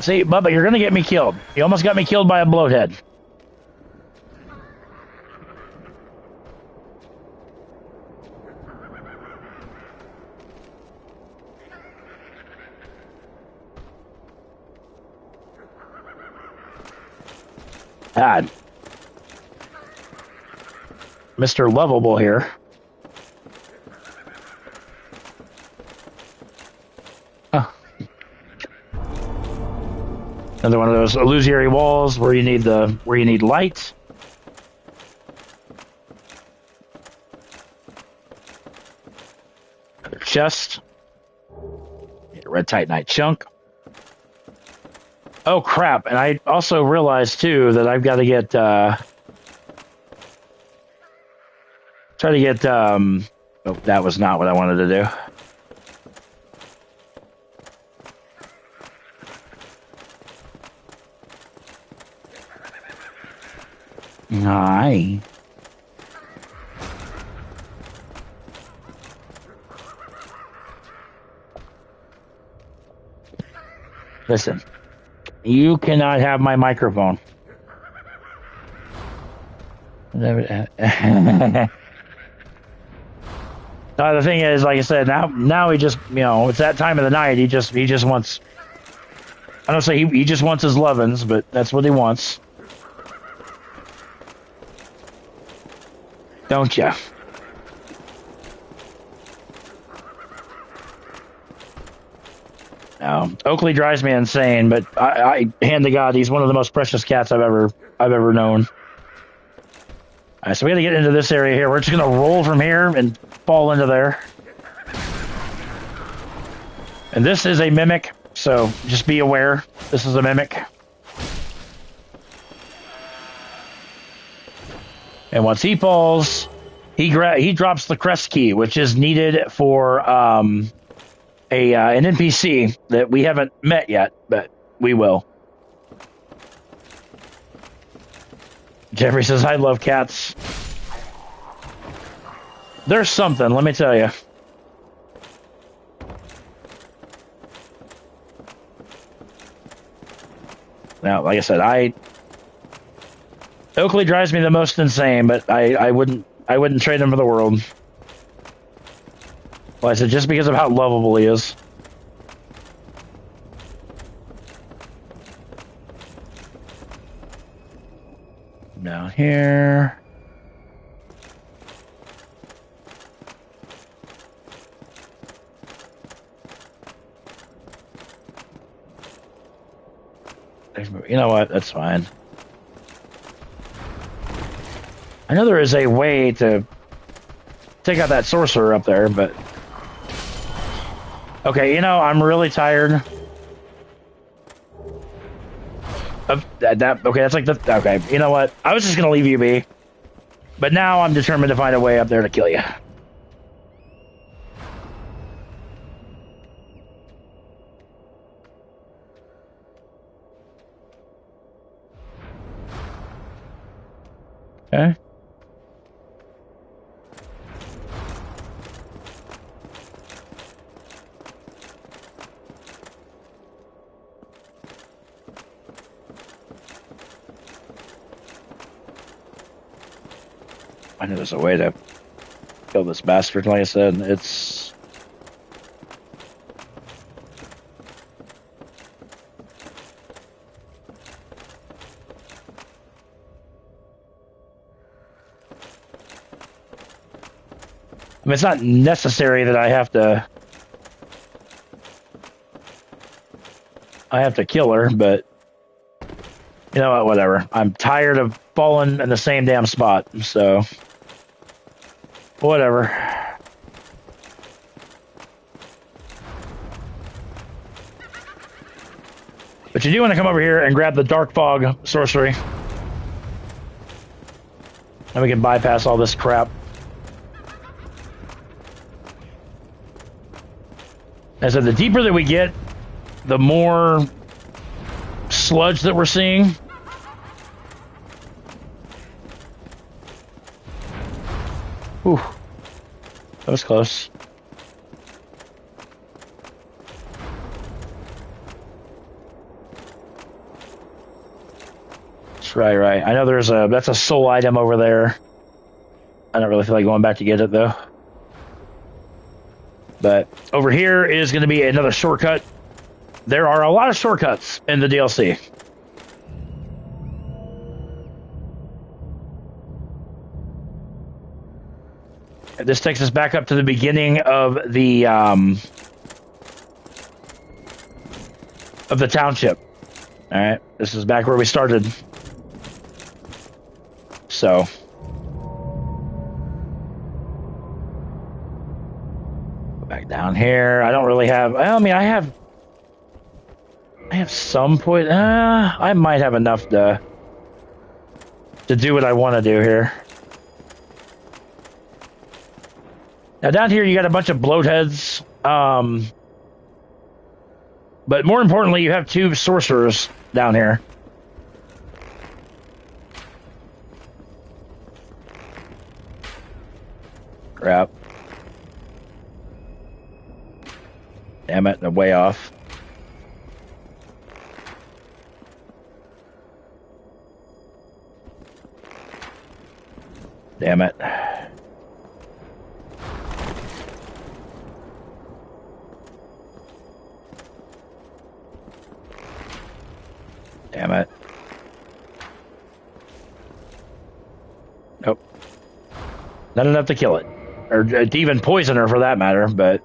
See, Bubba, you're gonna get me killed. You almost got me killed by a bloathead. God. Mr. Lovable here. Huh. Another one of those illusory walls where you need light. Another chest. Need a red titanite chunk. Oh crap! And I also realized too that I've got to get try to get oh, that was not what I wanted to do. Aye. Listen, you cannot have my microphone. The thing is, like I said, now he just, it's that time of the night. He just wants. I don't say he just wants his lovin's, but that's what he wants. Don't you? No, Oakley drives me insane, but I hand to God, he's one of the most precious cats I've ever known. All right, so we got to get into this area here. We're just gonna roll from here and fall into there. And this is a mimic, so just be aware. This is a mimic. And once he falls, he drops the crest key, which is needed for an NPC that we haven't met yet, but we will. Jeffrey says, I love cats. There's something, let me tell you. Now, like I said, Oakley drives me the most insane, but I wouldn't trade him for the world. Well, I said just because of how lovable he is. Down here. You know what? That's fine. I know there is a way to take out that sorcerer up there, but... Okay, I'm really tired of that. Okay, that's like the... Okay, you know what? I was just gonna leave you be. But now I'm determined to find a way up there to kill you. Okay. I know there's a way to kill this bastard. Like I said, it's... I mean, it's not necessary that I have to kill her, but you know what, whatever. I'm tired of falling in the same damn spot, so whatever. But you do want to come over here and grab the Dark Fog sorcery. And we can bypass all this crap. As I said, the deeper that we get, the more sludge that we're seeing. Whew. That was close. That's right. I know that's a soul item over there. I don't really feel like going back to get it, though. But over here is going to be another shortcut. There are a lot of shortcuts in the DLC. This takes us back up to the beginning of the township. All right, this is back where we started. So. Back down here. I don't really have... I mean, I have some point... I might have enough to do what I want to do here. Now, down here, you got a bunch of bloatheads. But more importantly, you have 2 sorcerers down here. Crap. Damn it, they're way off. Damn it. Damn it. Nope. Not enough to kill it. Or to even poison her for that matter, but...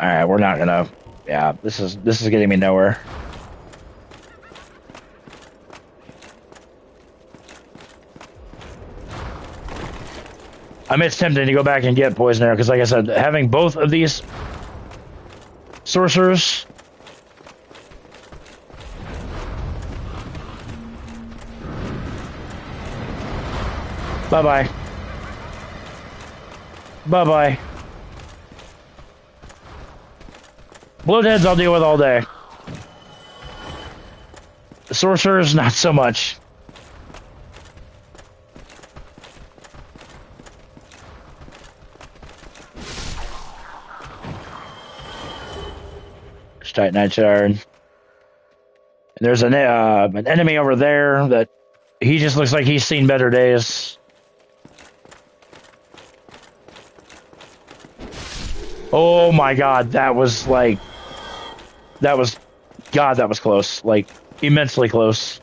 Alright, we're not gonna... Yeah, this is getting me nowhere. I mean, it's tempting to go back and get poison arrow, because like I said, having both of these sorcerers... Bye-bye. Bye-bye. Bloatheads I'll deal with all day. The sorcerers, not so much. Titanite shard. And there's an enemy over there that he just looks like he's seen better days. Oh my god, that was close. Like, immensely close.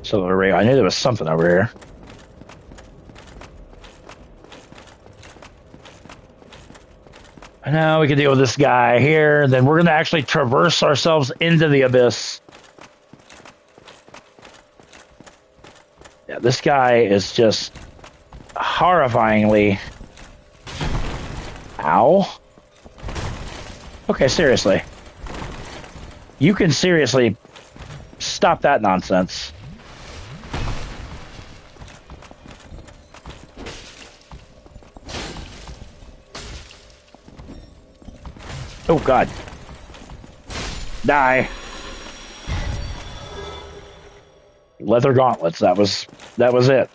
So, I knew there was something over here. And now we can deal with this guy here, and then we're going to actually traverse ourselves into the abyss. Yeah, this guy is just horrifyingly... Ow. Okay, seriously. You can seriously stop that nonsense. Oh, God. Die. Leather gauntlets. That was it.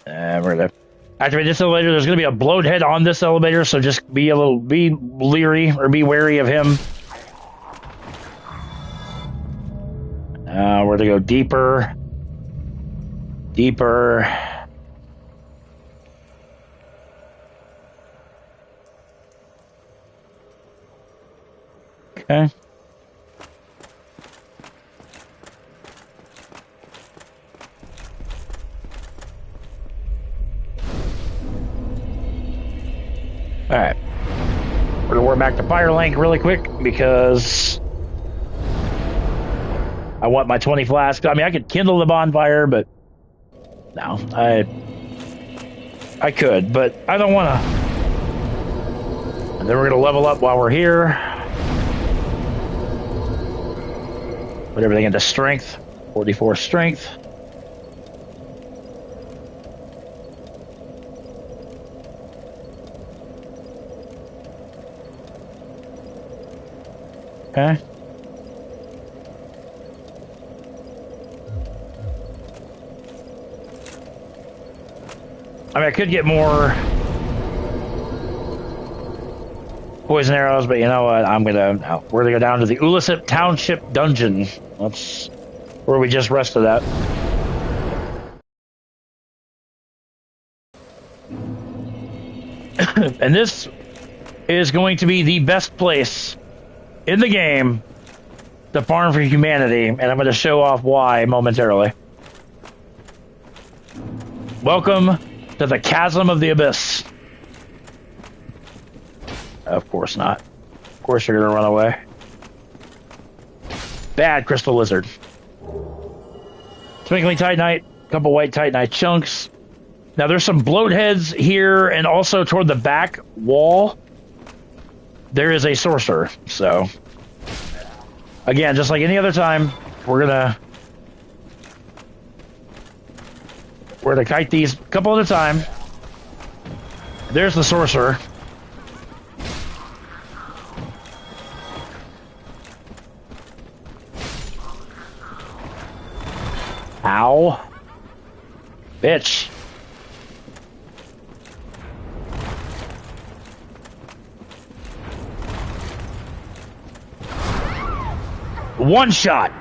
We're gonna activate this elevator. There's gonna be a bloathead on this elevator, so just be leery or be wary of him. We're gonna go deeper. Okay. All right. We're gonna work back to Firelink really quick because I want my 20 flasks. I mean, I could kindle the bonfire, but no, I could, but I don't want to. And then we're gonna level up while we're here. Put everything into strength. 44 strength. Okay. I mean, I could get more poison arrows, but you know what? We're gonna go down to the Ulisip Township Dungeon. That's where we just rested at. And this is going to be the best place in the game to farm for humanity, and I'm going to show off why momentarily. Welcome to the Chasm of the Abyss. Of course not. Of course you're going to run away. Bad crystal lizard. Twinkling titanite, a couple white titanite chunks. Now there's some bloatheads here, and also toward the back wall there is a sorcerer. So again, just like any other time, we're gonna kite these a couple at a time. There's the sorcerer. Ow. Bitch. One shot.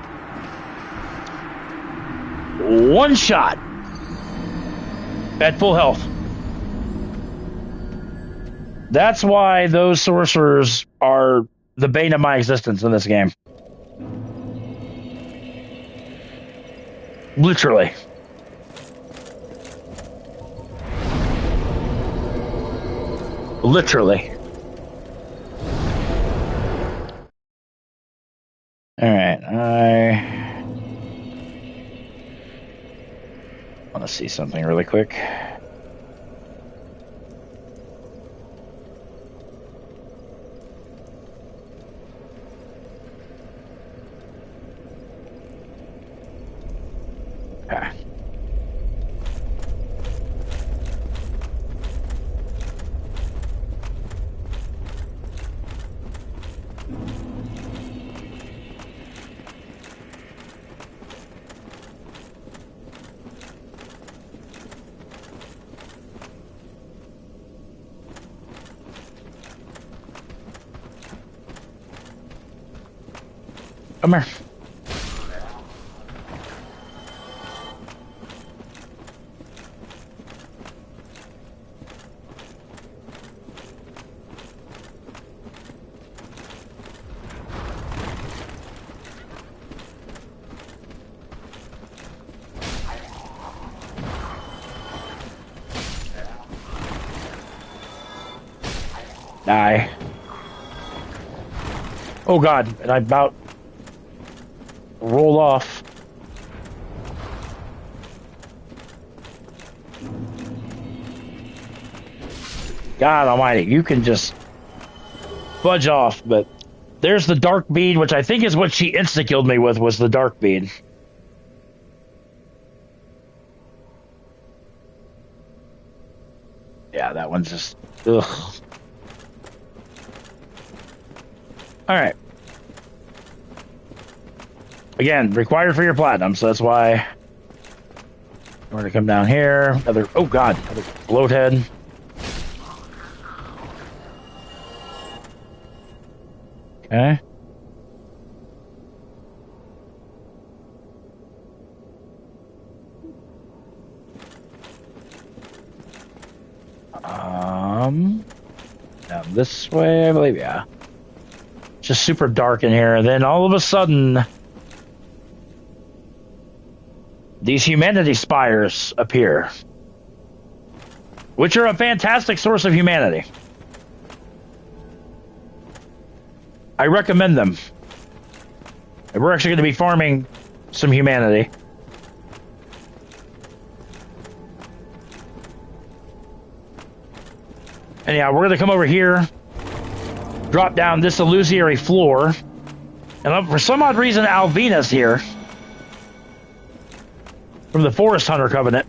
One shot. At full health. That's why those sorcerers are the bane of my existence in this game. Literally. Literally. Alright, I want to see something really quick. Okay. Come here. Die. Oh god, and I about rolled off. God almighty, you can just fudge off, but there's the dark bead, which I think is what she insta-killed me with, was the dark bead. Yeah, that one's just... ugh. All right. Again, required for your platinum, so that's why we're going to come down here. Another, oh god, another float head. Okay. Down this way, I believe, yeah. It's just super dark in here, and then all of a sudden, these humanity spires appear, which are a fantastic source of humanity. I recommend them. And we're actually going to be farming some humanity. And yeah, we're going to come over here, drop down this illusory floor, and for some odd reason, Alvina's here from the Forest Hunter Covenant.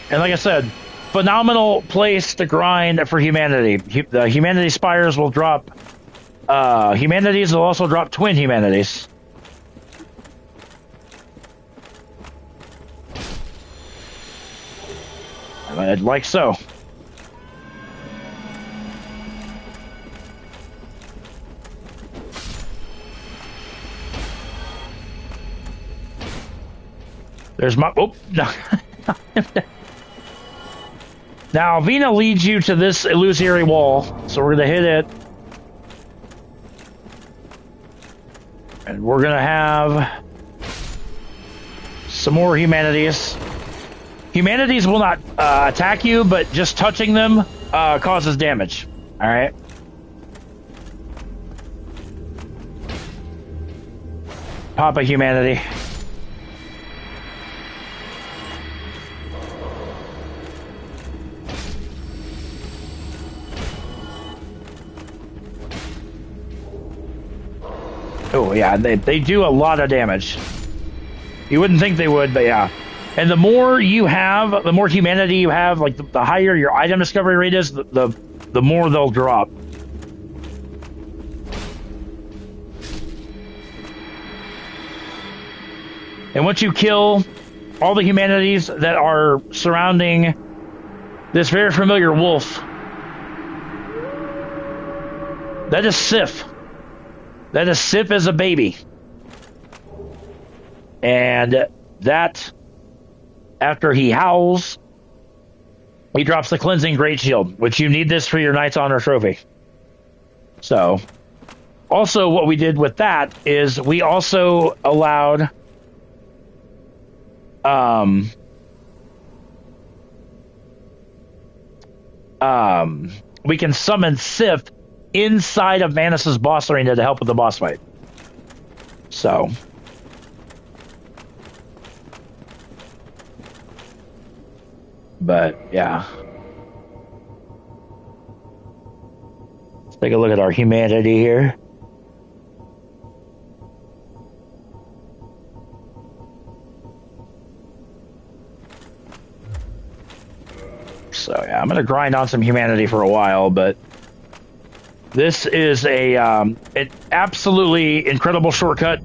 And like I said, phenomenal place to grind for humanity. The humanity spires will drop humanities, will also drop twin humanities. Like so. There's my... Oh, no. Now, Alvina leads you to this illusory wall, so we're going to hit it. And we're going to have some more humanities. Humanities will not attack you, but just touching them causes damage. All right. Pop a humanity. Oh yeah, they do a lot of damage. You wouldn't think they would, but yeah. And the more you have, the more humanity you have, like the higher your item discovery rate is, the more they'll drop. And once you kill all the humanities that are surrounding this very familiar wolf, that is Sif. That is Sif as a baby. And that, after he howls, he drops the Cleansing Great Shield, which you need this for your Knight's Honor trophy. So, also what we did with that is we also allowed we can summon Sif inside of Manus's boss arena to help with the boss fight. So, but yeah, let's take a look at our humanity here. So yeah, I'm gonna grind on some humanity for a while, but this is an absolutely incredible shortcut.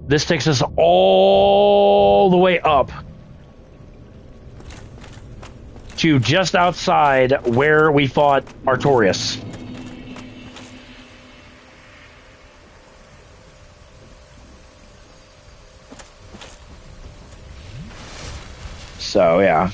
This takes us all the way up to just outside where we fought Artorias. So, yeah.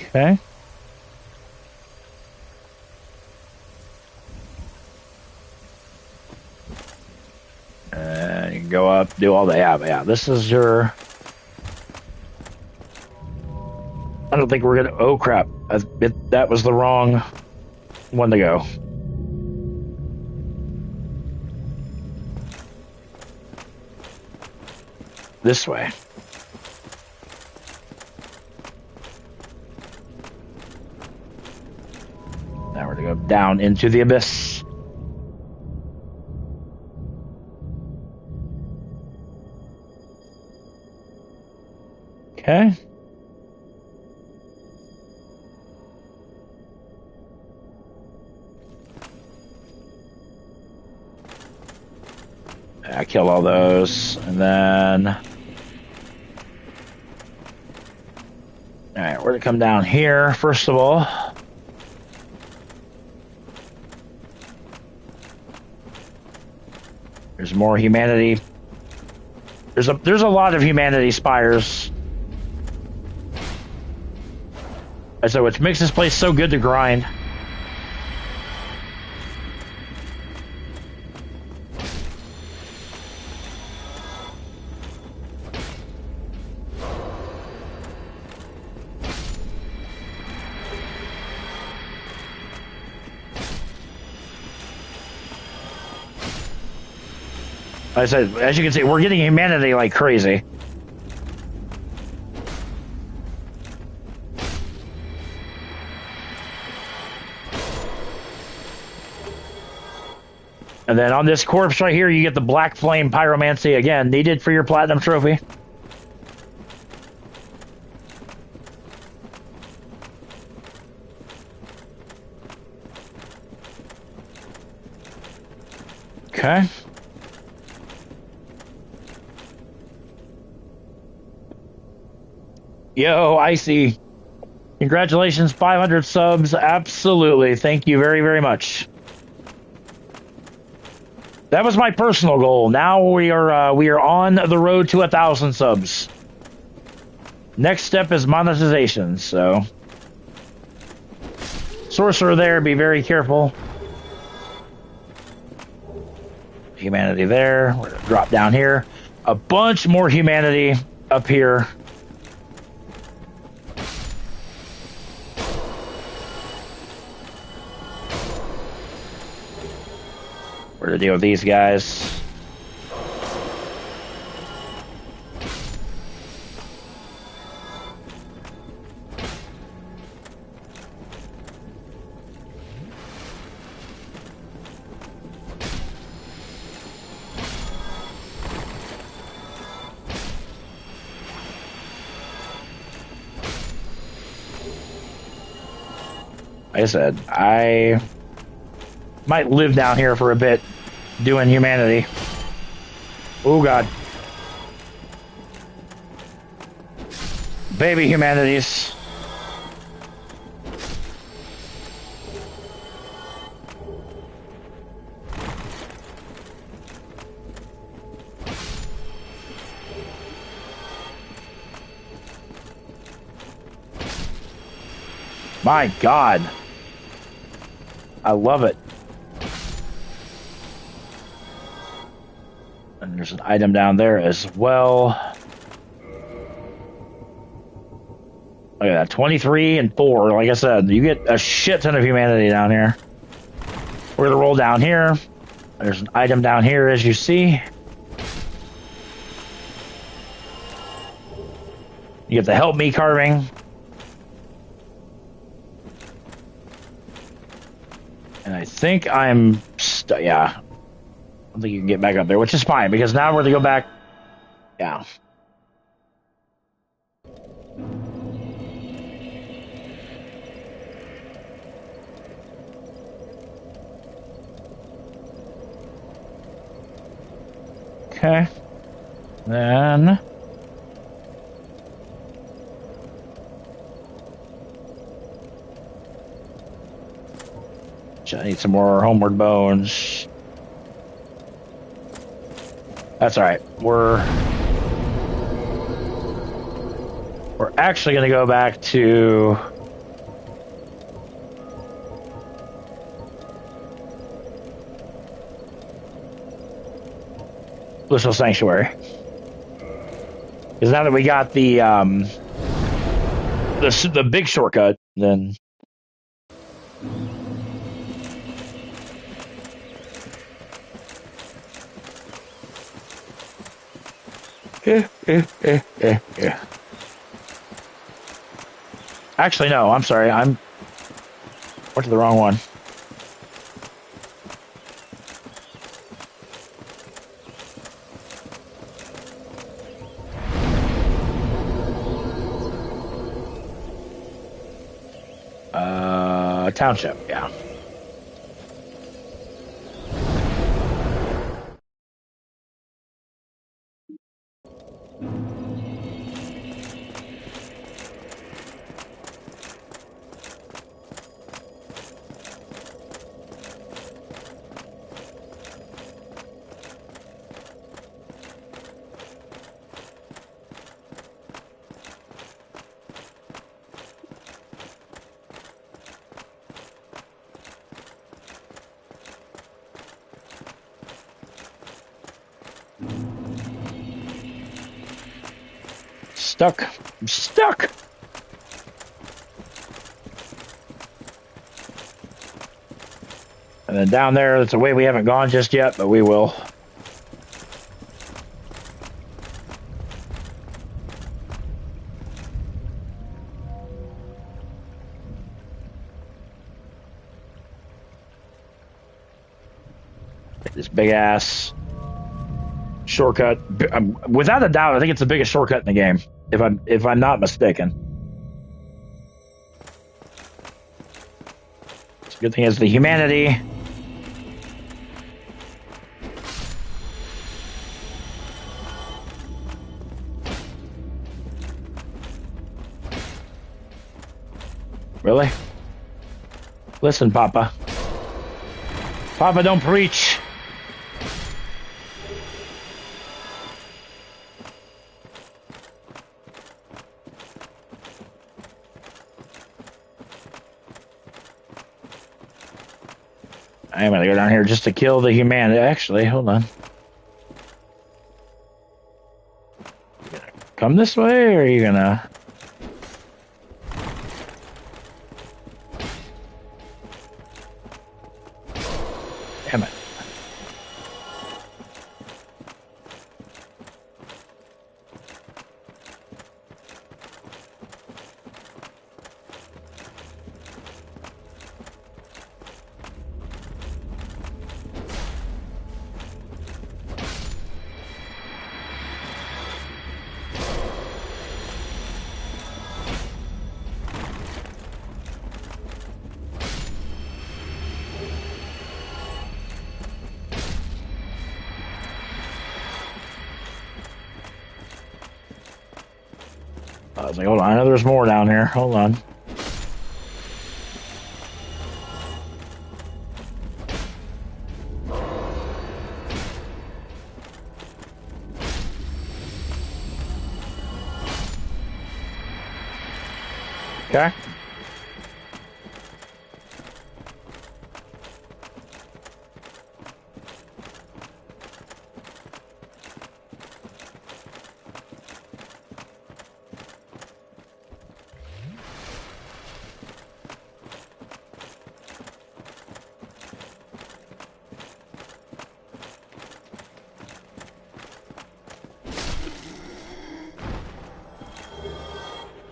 Okay. You can go up, do all that. Yeah, this is your... I don't think we're gonna... Oh, crap. That was the wrong one to go. This way. down into the abyss. Okay. I kill all those, and then... Alright, we're gonna come down here, first of all. There's more humanity. There's a lot of humanity spires. And so which makes this place so good to grind. Like I said, as you can see, we're getting humanity like crazy. And then on this corpse right here, you get the Black Flame Pyromancy again, needed for your Platinum Trophy. Okay. Yo, Icy. Congratulations, 500 subs. Absolutely. Thank you very, very much. That was my personal goal. Now we are on the road to 1,000 subs. Next step is monetization, so... Sorcerer there, be very careful. Humanity there. We're gonna drop down here. A bunch more humanity up here. We're to deal with these guys. Like I said, I might live down here for a bit doing humanity. Oh god. Baby humanities. My god. I love it. And there's an item down there as well. Look at that, 23 and 4. Like I said, you get a shit ton of humanity down here. We're gonna roll down here. There's an item down here, as you see. You get the help me carving. And I think I'm yeah. I don't think you can get back up there, which is fine, because now we're going to go back. Yeah. Okay. Then... I need some more homeward bones. That's alright. We're actually going to go back to... Blissful Sanctuary. Because now that we got the big shortcut, then... Yeah. Actually, no, I'm sorry. I went to the wrong one. township, yeah. Stuck. I'm stuck. And then down there, it's a way we haven't gone just yet, but we will. This big ass shortcut. Without a doubt, I think it's the biggest shortcut in the game, if I'm not mistaken. The good thing is the humanity. Really? Listen, Papa. Papa, don't preach. I'm gonna go down here just to kill the humanity. Actually, hold on. You gonna come this way, or are you gonna... Damn it. I was like, hold on, I know there's more down here. Hold on. Okay.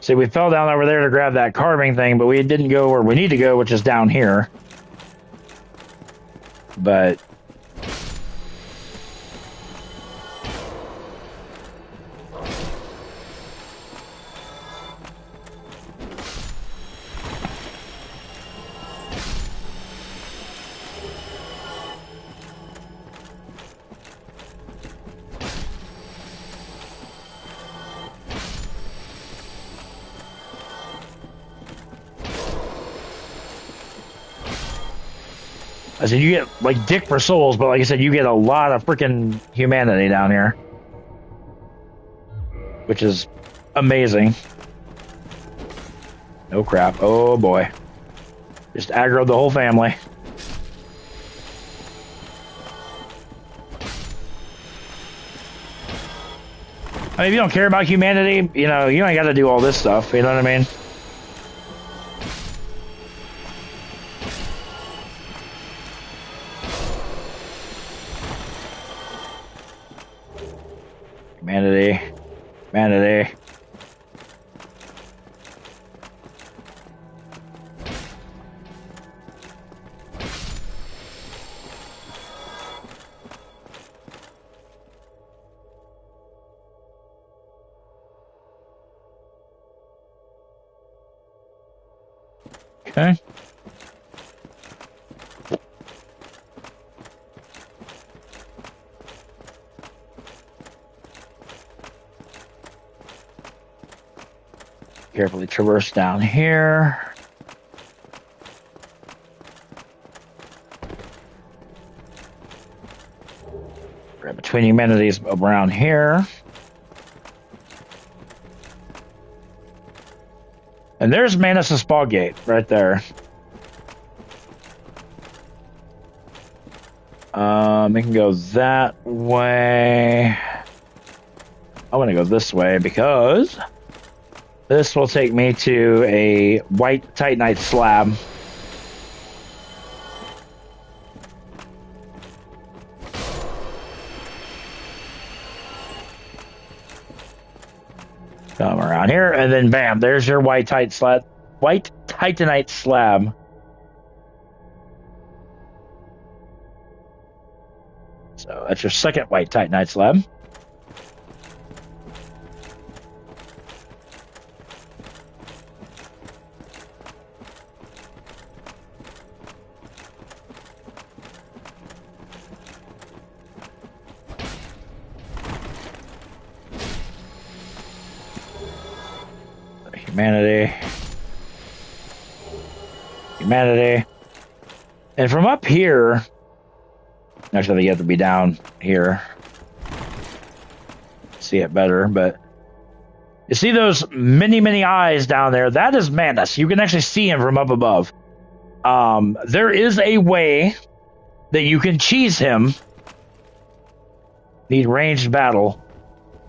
See, we fell down over there to grab that carving thing, but we didn't go where we need to go, which is down here. But... I said, you get, like, dick for souls, but like I said, you get a lot of freaking humanity down here. Which is amazing. Oh, crap. Oh, boy. Just aggroed the whole family. I mean, if you don't care about humanity, you know, you ain't got to do all this stuff. You know what I mean? Humanity. Humanity. Okay. Carefully traverse down here. Grab between humanities around here. And there's Manus' Spa Gate right there. We can go that way. I want to go this way because this will take me to a white titanite slab. Come around here, and then bam, there's your white titanite slab. So that's your second white titanite slab. Humanity. And from up here, actually you have to be down here. See it better, but you see those many eyes down there? That is Manus. You can actually see him from up above. There is a way that you can cheese him. Need ranged battle.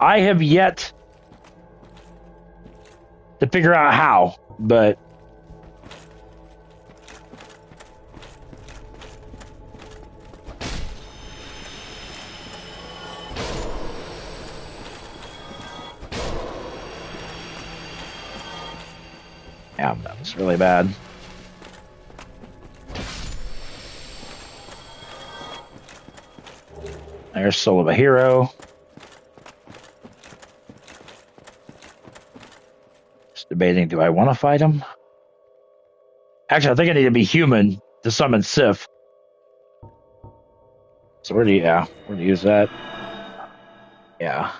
I have yet to figure out how, but yeah, that was really bad. There's Soul of a Hero. Just debating, do I want to fight him? Actually, I think I need to be human to summon Sif. So where do you use that? Yeah.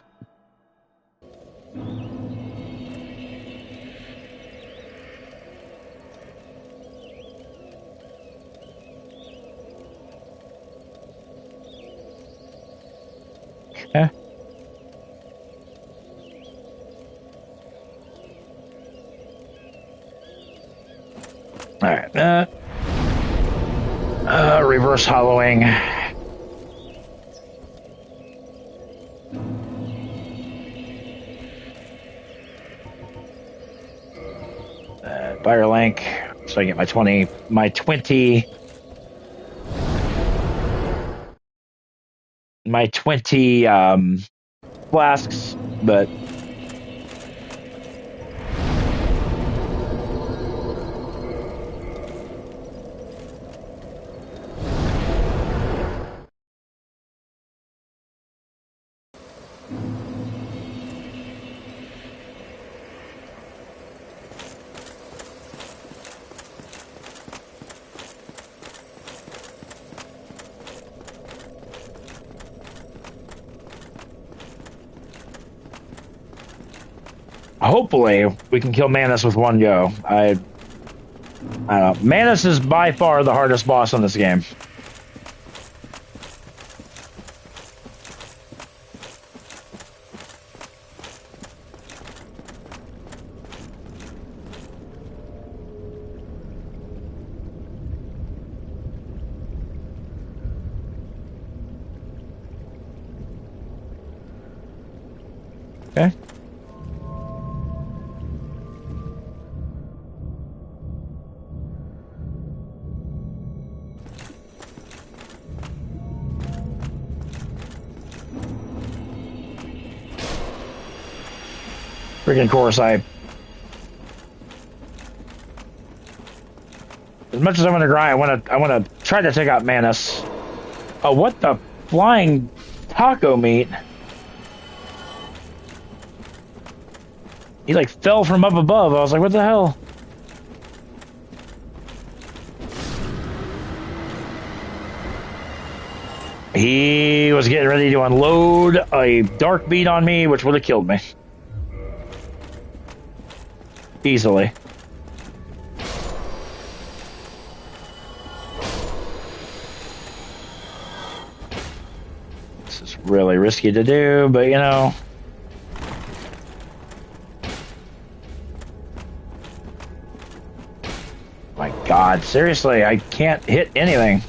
Okay. All right. Reverse hollowing. Fire link, so I get my 20 flasks, but hopefully we can kill Manus with one go. I don't know. Manus is by far the hardest boss in this game. Okay. Freaking course, as much as I want to grind, I want to try to take out Manus. Oh, what the flying taco meat? He like fell from up above. I was like, what the hell? He was getting ready to unload a dark beat on me, which would have killed me. Easily. This is really risky to do, but you know. My God, seriously, I can't hit anything.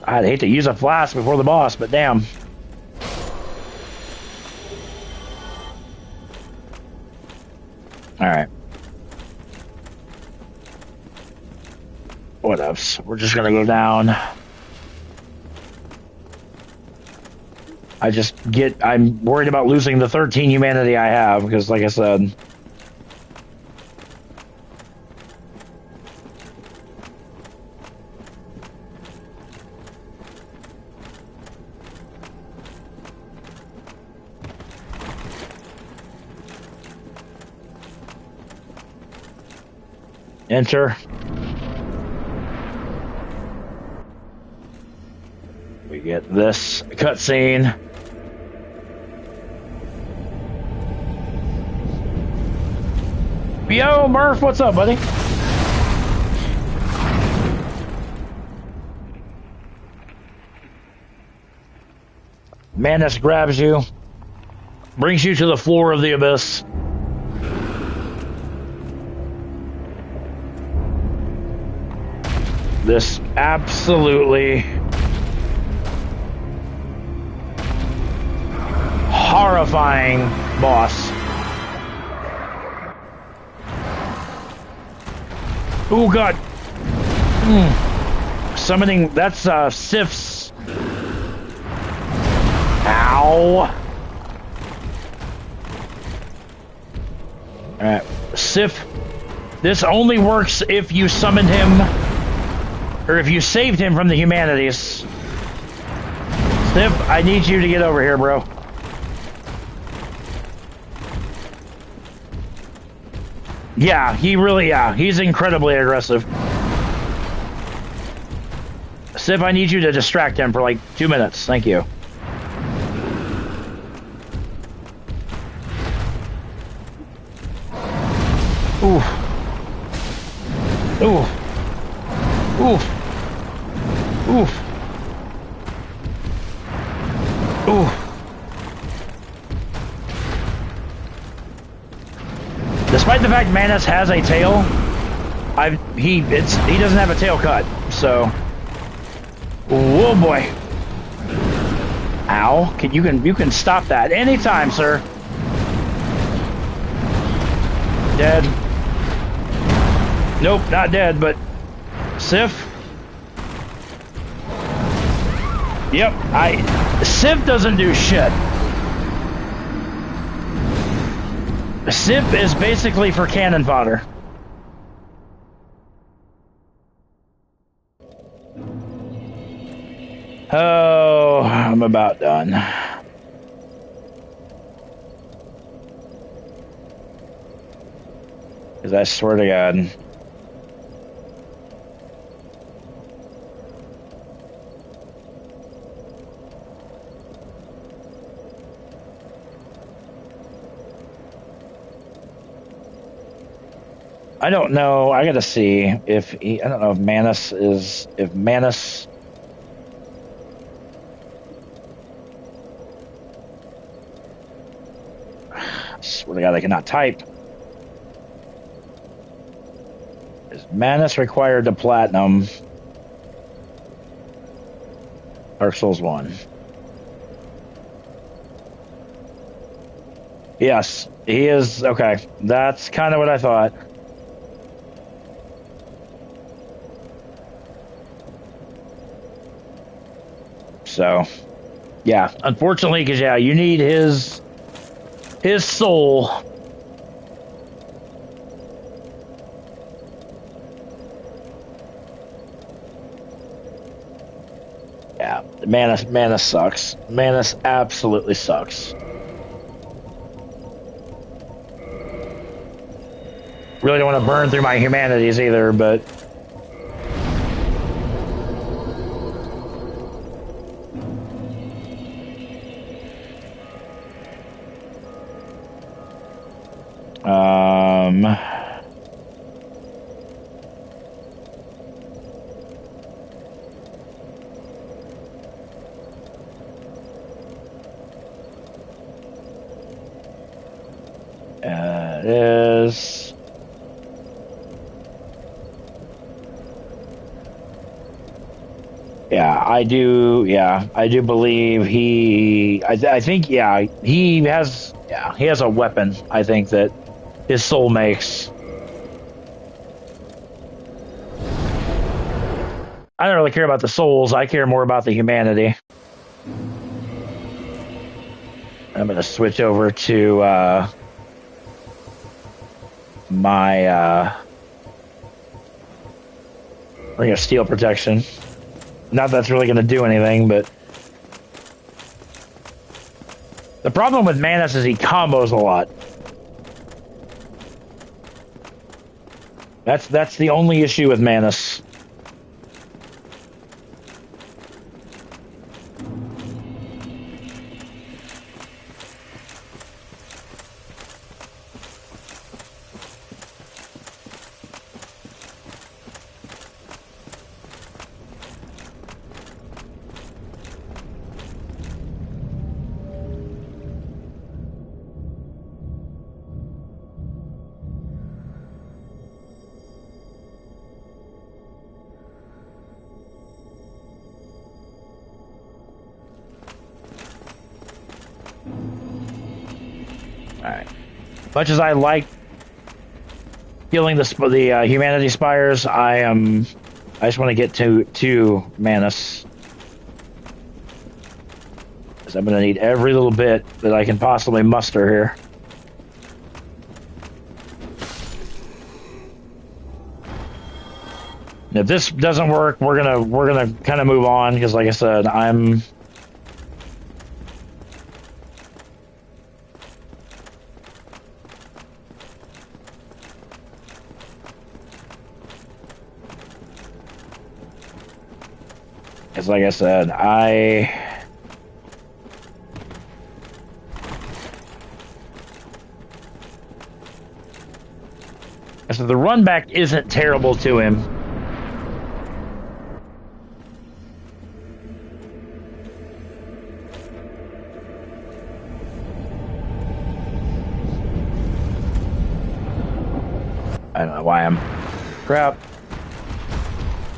I'd hate to use a flask before the boss, but damn. Alright. What else? We're just gonna go down. I'm worried about losing the 13 humanity I have, because like I said... Enter. We get this cutscene. Yo, Murph, what's up, buddy? Manus grabs you, brings you to the floor of the abyss. This absolutely horrifying boss. Oh God! Summoning. That's Sif's. Ow! All right, Sif. This only works if you summoned him. Or if you saved him from the humanities. Sif, I need you to get over here, bro. Yeah, he's incredibly aggressive. Sif, I need you to distract him for like 2 minutes. Thank you. Ooh. Ooh. Oof. Oof. Oof. Despite the fact Manus has a tail, he doesn't have a tail cut, so. Oh boy. Ow. You can stop that anytime, sir. Dead. Nope, not dead, but Sif. Yep, Sif doesn't do shit. Sif is basically for cannon fodder. Oh, I'm about done. Because I swear to God. I don't know. I gotta see if I don't know if Manus is... If Manus... I swear to God, I cannot type. Is Manus required to platinum? Dark Souls 1. Yes, he is. Okay, that's kind of what I thought. So, yeah, unfortunately, because yeah, you need his soul. Yeah, Manus sucks. Manus absolutely sucks. Really don't want to burn through my humanities either, but That is... Yeah, I do. Yeah, I do believe he. I think. Yeah, he has. Yeah, he has a weapon. I think that his soul makes. I don't really care about the souls. I care more about the humanity. I'm going to switch over to my ring of steel protection. Not that that's really going to do anything, but the problem with Manus is he combos a lot. That's the only issue with Manus. Much as I like killing the humanity spires, I just want to get to Manus. Because I'm going to need every little bit that I can possibly muster here. And if this doesn't work, we're gonna kind of move on because, like I said, I'm. Because, like I said, so the run back isn't terrible to him. I don't know why I'm... Crap.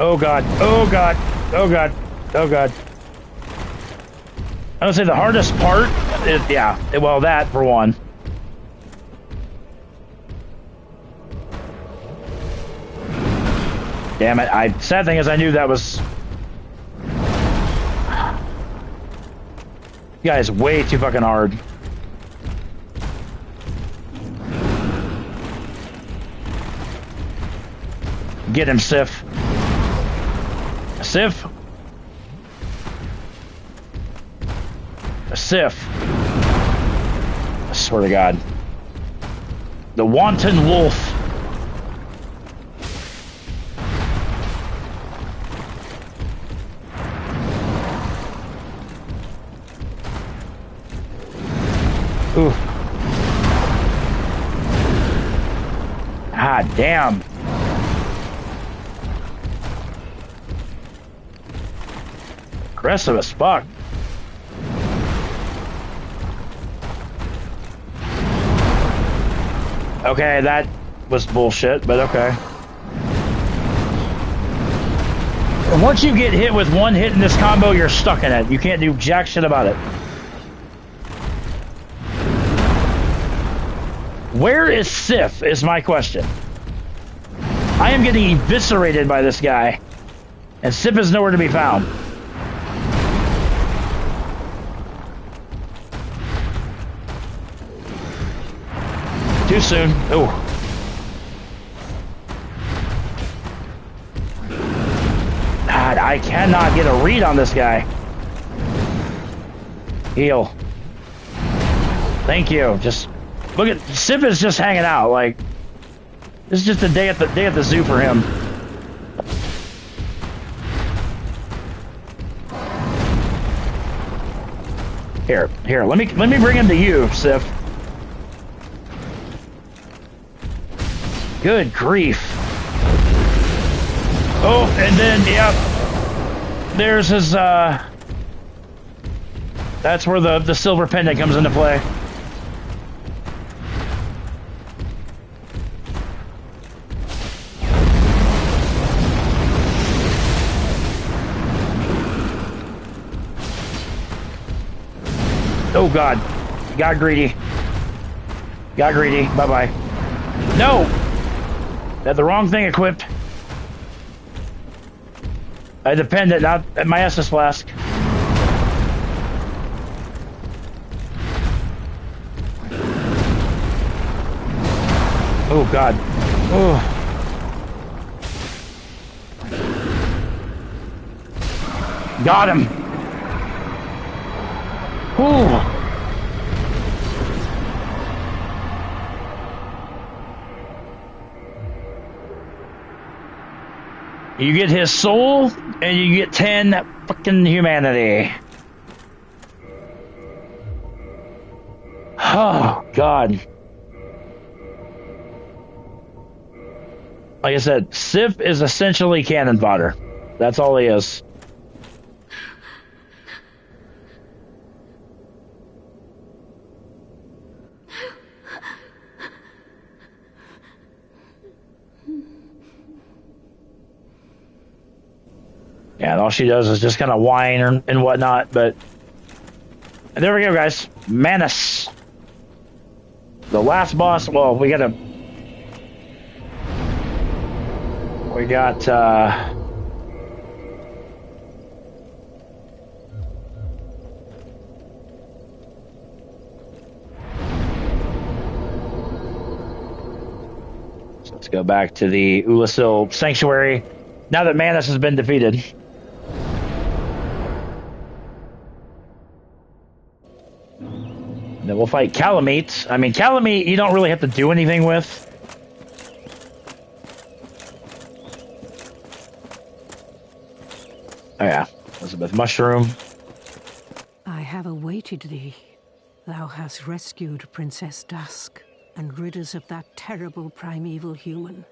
Oh god. Oh god. Oh god. Oh god. I would say the hardest part is, yeah, well, that for one. Damn it. Sad thing is I knew that was... You guys way too fucking hard. Get him, Sif. Sif. Sif. I swear to God. The wanton wolf. Ooh. Ah, damn. Aggressive as fuck. Okay, that was bullshit, but okay. Once you get hit with one hit in this combo, you're stuck in it. You can't do jack shit about it. Where is Sif, is my question. I am getting eviscerated by this guy, and Sif is nowhere to be found. Too soon. Oh. God, I cannot get a read on this guy. Heal. Thank you. Just look at Sif is just hanging out. Like this is just a day at the zoo for him. Here. Let me bring him to you, Sif. Good grief. Oh, and then, yep. There's his, that's where the silver pendant comes into play. Oh god. Got greedy. Got greedy. Bye-bye. No! Had the wrong thing equipped. I depended not at my Estus flask. Oh god. Oh. Got him. Ooh. You get his soul, and you get 10 fucking humanity. Oh, God. Like I said, Sif is essentially cannon fodder. That's all he is. Yeah, and all she does is just kind of whine and whatnot, but... And there we go, guys. Manus. The last boss, well, we got... So let's go back to the Ulasil Sanctuary, now that Manus has been defeated. Then we'll fight Calamite. I mean, Calamite, you don't really have to do anything with. Oh yeah, Elizabeth Mushroom. I have awaited thee. Thou hast rescued Princess Dusk and rid us of that terrible primeval human,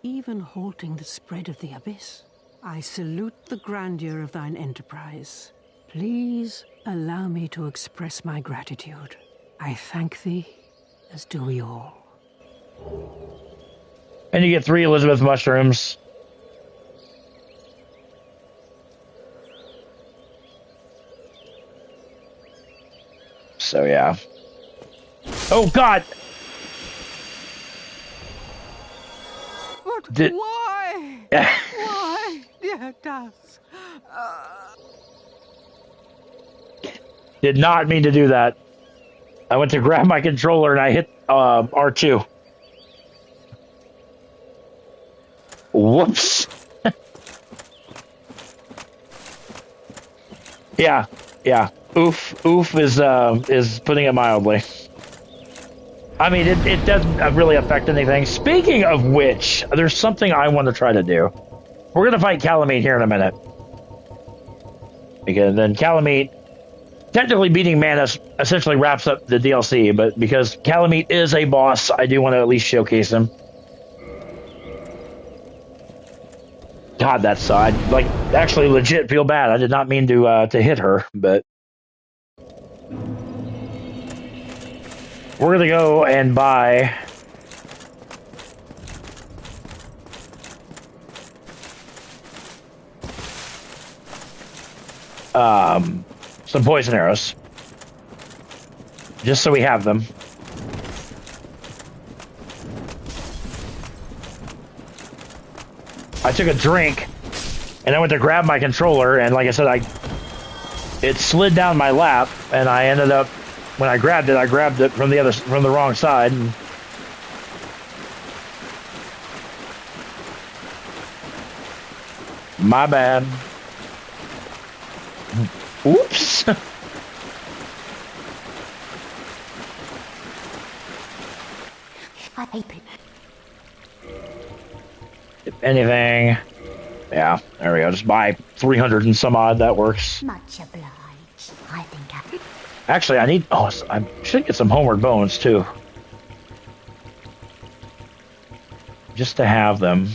even halting the spread of the abyss. I salute the grandeur of thine enterprise. Please allow me to express my gratitude. I thank thee, as do we all. And you get 3 Elizabeth Mushrooms. So yeah. Oh God! But why? Why, dear Dusk? Did not mean to do that. I went to grab my controller and I hit R2. Whoops. Yeah. Oof is putting it mildly. I mean, it doesn't really affect anything. Speaking of which, there's something I want to try to do. We're gonna fight Calamite here in a minute. Because then Calamite, technically beating Manus essentially wraps up the DLC, but because Calamite is a boss, I do want to at least showcase him. God, that side, like, actually legit feel bad. I did not mean to hit her, but we're gonna go and buy some poison arrows, just so we have them. I took a drink and I went to grab my controller, and like I said, it slid down my lap, and I ended up, when I grabbed it from the wrong side. And my bad. Oops. If anything, yeah, there we go. Just buy 300 and some odd. That works. Much obliged. I think Actually, I should get some homeward bones too, just to have them.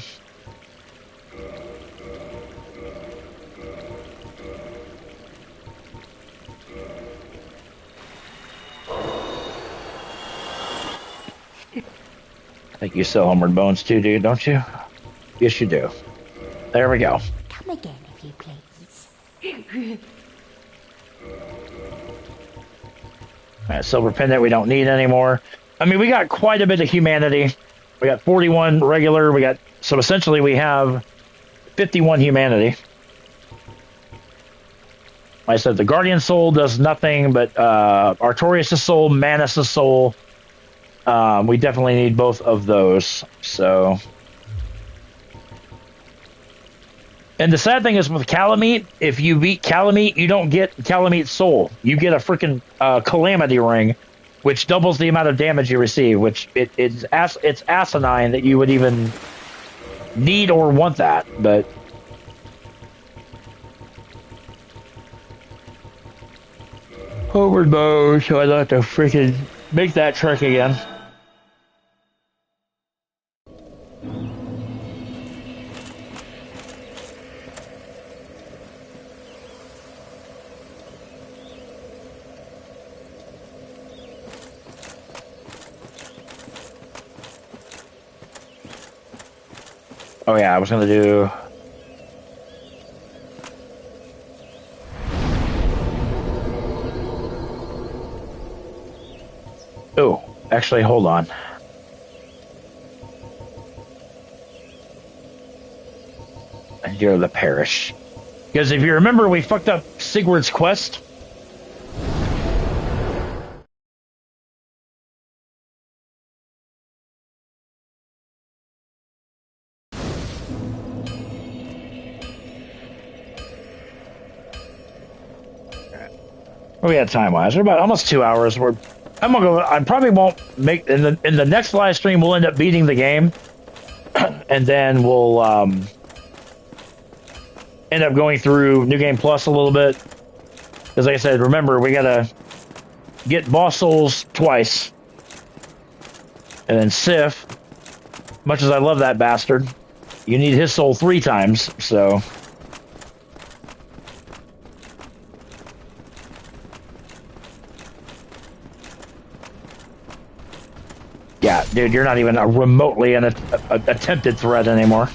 I think you sell homeward bones too, dude, don't you? Yes, you do. There we go. Come again, if you please. Silver pendant we don't need anymore. I mean, we got quite a bit of humanity. We got 41 regular. So essentially we have 51 humanity. Like I said, the Guardian Soul does nothing, but Artorias' soul, Manus' soul, we definitely need both of those. So, and the sad thing is with Calamite, if you beat Calamite, you don't get Calamite's soul. You get a freaking Calamity ring, which doubles the amount of damage you receive. Which it's asinine that you would even need or want that, but. Forward mode, so I'd like to freaking make that trek again. Oh yeah, I was gonna do... Oh, actually, hold on. And you're the parish. Because if you remember, we fucked up Sigurd's quest. Where we at time-wise? We're about almost 2 hours. I'm gonna go. I probably won't make in the next live stream. We'll end up beating the game, and then we'll end up going through New Game Plus a little bit. Because, like I said, remember we gotta get boss souls twice, and then Sif. Much as I love that bastard, you need his soul 3 times. So. Yeah, dude, you're not even remotely an attempted threat anymore.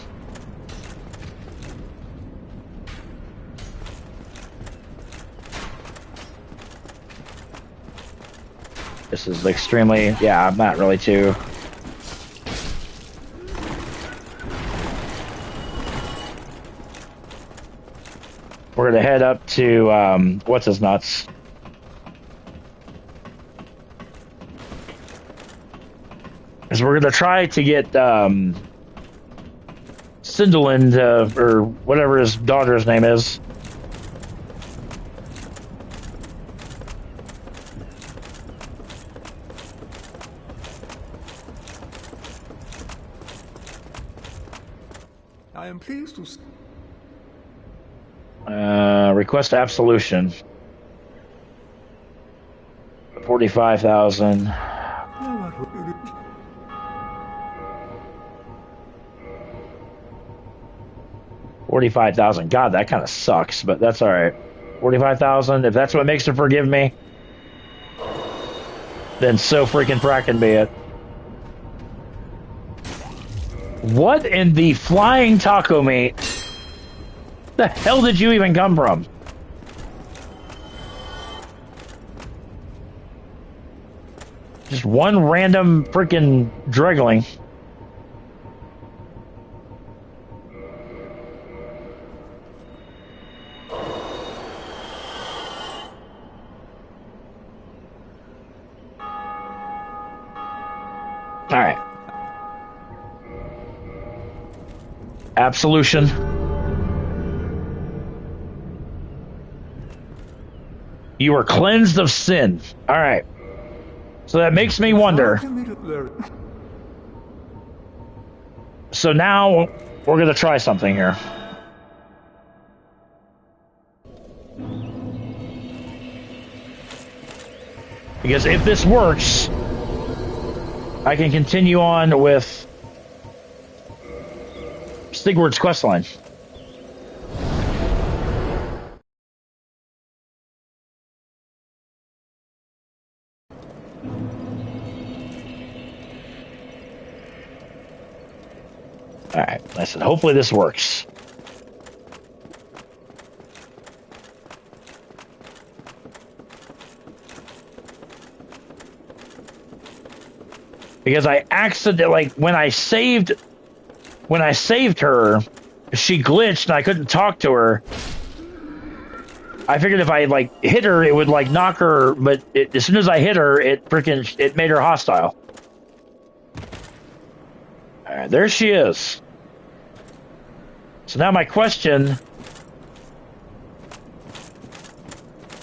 This is extremely... Yeah, I'm not really too... We're gonna head up to, what's his nuts? Is we're gonna try to get Cinderland, or whatever his daughter's name is. I am pleased to. Request absolution. 45,000. 45,000. God, that kind of sucks, but that's all right. 45,000. If that's what makes her forgive me, then so freaking fracking be it. What in the flying taco meat? The hell did you even come from? Just one random freaking dregling. All right. Absolution. You are cleansed of sin. All right. So that makes me wonder. So now we're going to try something here. Because if this works, I can continue on with Sigurd's questline. Alright, I said, hopefully this works. Because I accidentally, like, when I saved her, she glitched and I couldn't talk to her. I figured if I, like, hit her, it would, like, knock her, but as soon as I hit her, it made her hostile. Alright, there she is. So now my question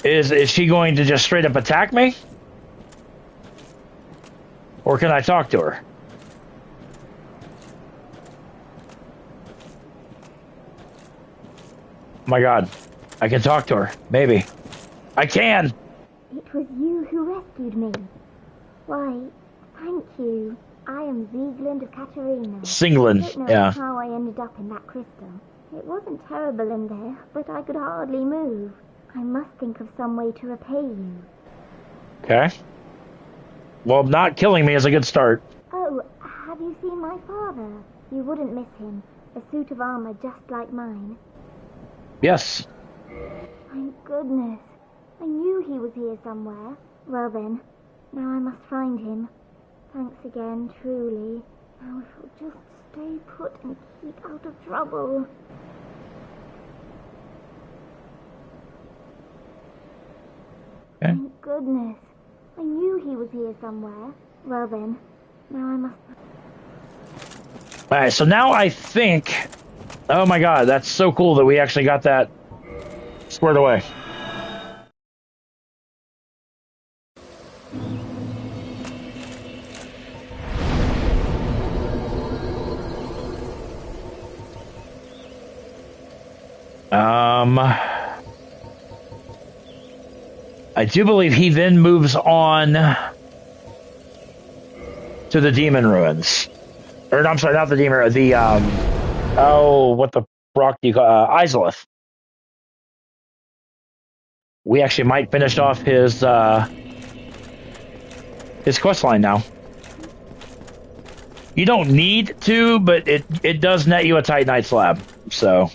is she going to just straight up attack me? Or can I talk to her? Oh my god. I can talk to her. Maybe. I can! It was you who rescued me. Why, thank you. I am Ziegland of Katerina. Singland, I don't know yeah. how I ended up in that crystal. It wasn't terrible in there, but I could hardly move. I must think of some way to repay you. Okay. Well, not killing me is a good start. Oh, have you seen my father? You wouldn't miss him. A suit of armor just like mine. Yes. Thank goodness. I knew he was here somewhere. Well then, now I must find him. Thanks again, truly. Now if you'll just stay put and keep out of trouble. Okay. Thank goodness. I knew he was here somewhere. Well then, now I must... Alright, so now I think... Oh my god, that's so cool that we actually got that squared away. I do believe he then moves on to the demon ruins. Or, no, I'm sorry, not the demon, the, oh, what the rock do you call, Izalith. We actually might finish off his quest line now. You don't need to, but it does net you a Titanite slab, so...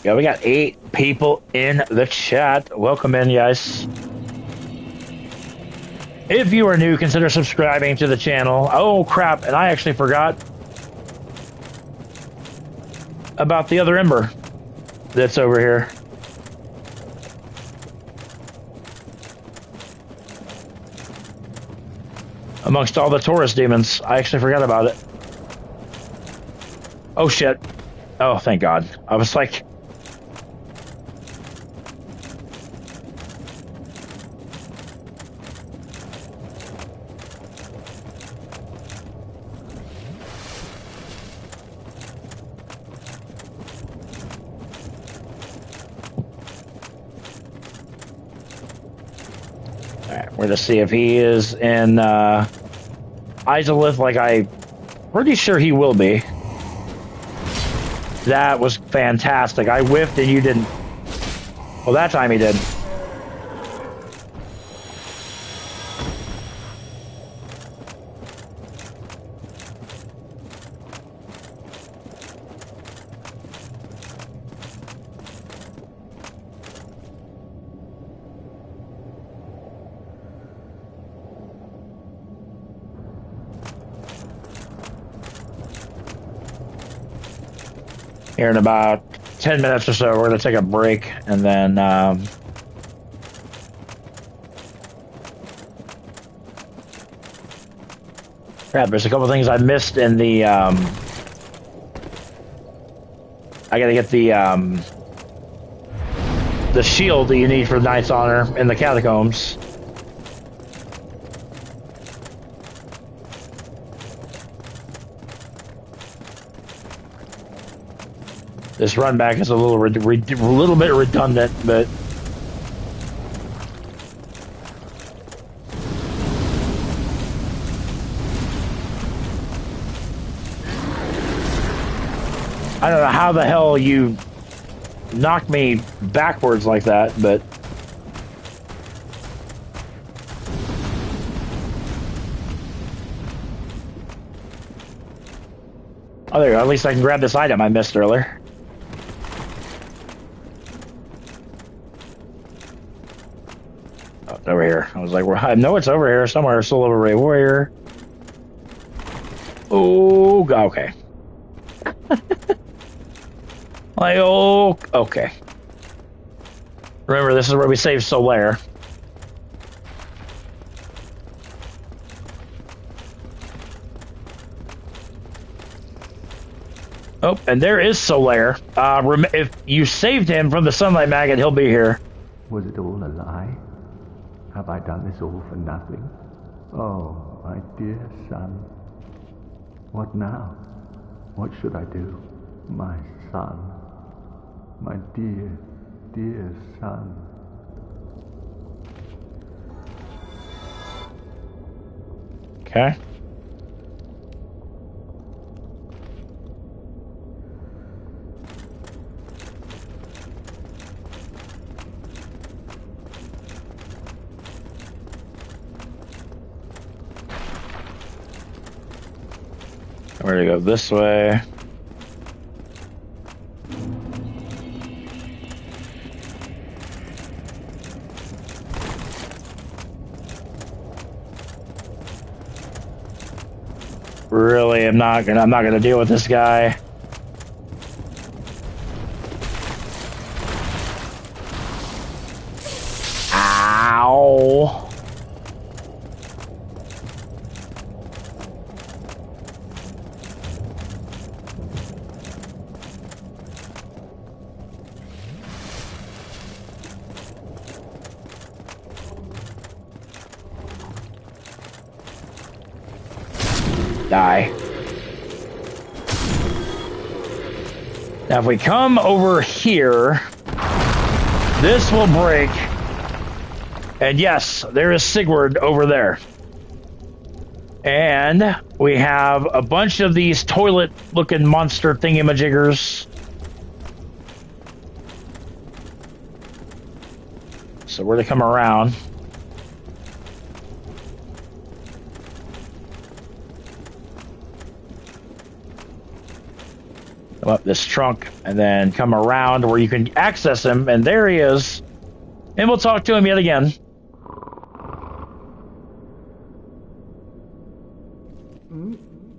Yeah, we got 8 people in the chat. Welcome in, guys. If you are new, consider subscribing to the channel. Oh, crap, and I actually forgot about the other ember that's over here. Amongst all the Taurus demons, I actually forgot about it. Oh, shit. Oh, thank God. I was like... We're gonna see if he is in Izalith, like I'm pretty sure he will be. That was fantastic. I whiffed and you didn't. Well, that time he did. Here in about 10 minutes or so, we're going to take a break, and then crap, there's a couple things I missed in the I got to get the shield that you need for Knight's Honor in the catacombs. This run back is a little bit redundant, but I don't know how the hell you knocked me backwards like that, but oh, there you go. At least I can grab this item I missed earlier. over here. I was like, well, I know it's over here somewhere. Soul Ray Warrior. Oh, okay. Like, oh, okay. Remember, this is where we save Solaire. Oh, and there is Solaire. If you saved him from the Sunlight Maggot, he'll be here. Was it all a lie? Have I done this all for nothing? Oh, my dear son. What now? What should I do? My son. My dear, dear son. Okay. We're gonna go this way. Really, I'm not gonna deal with this guy. Ow. Die. Now, if we come over here, this will break. And yes, there is Sigurd over there. And we have a bunch of these toilet-looking monster thingamajiggers. So where they come around. Up this trunk and then come around where you can access him, and there he is, and we'll talk to him yet again.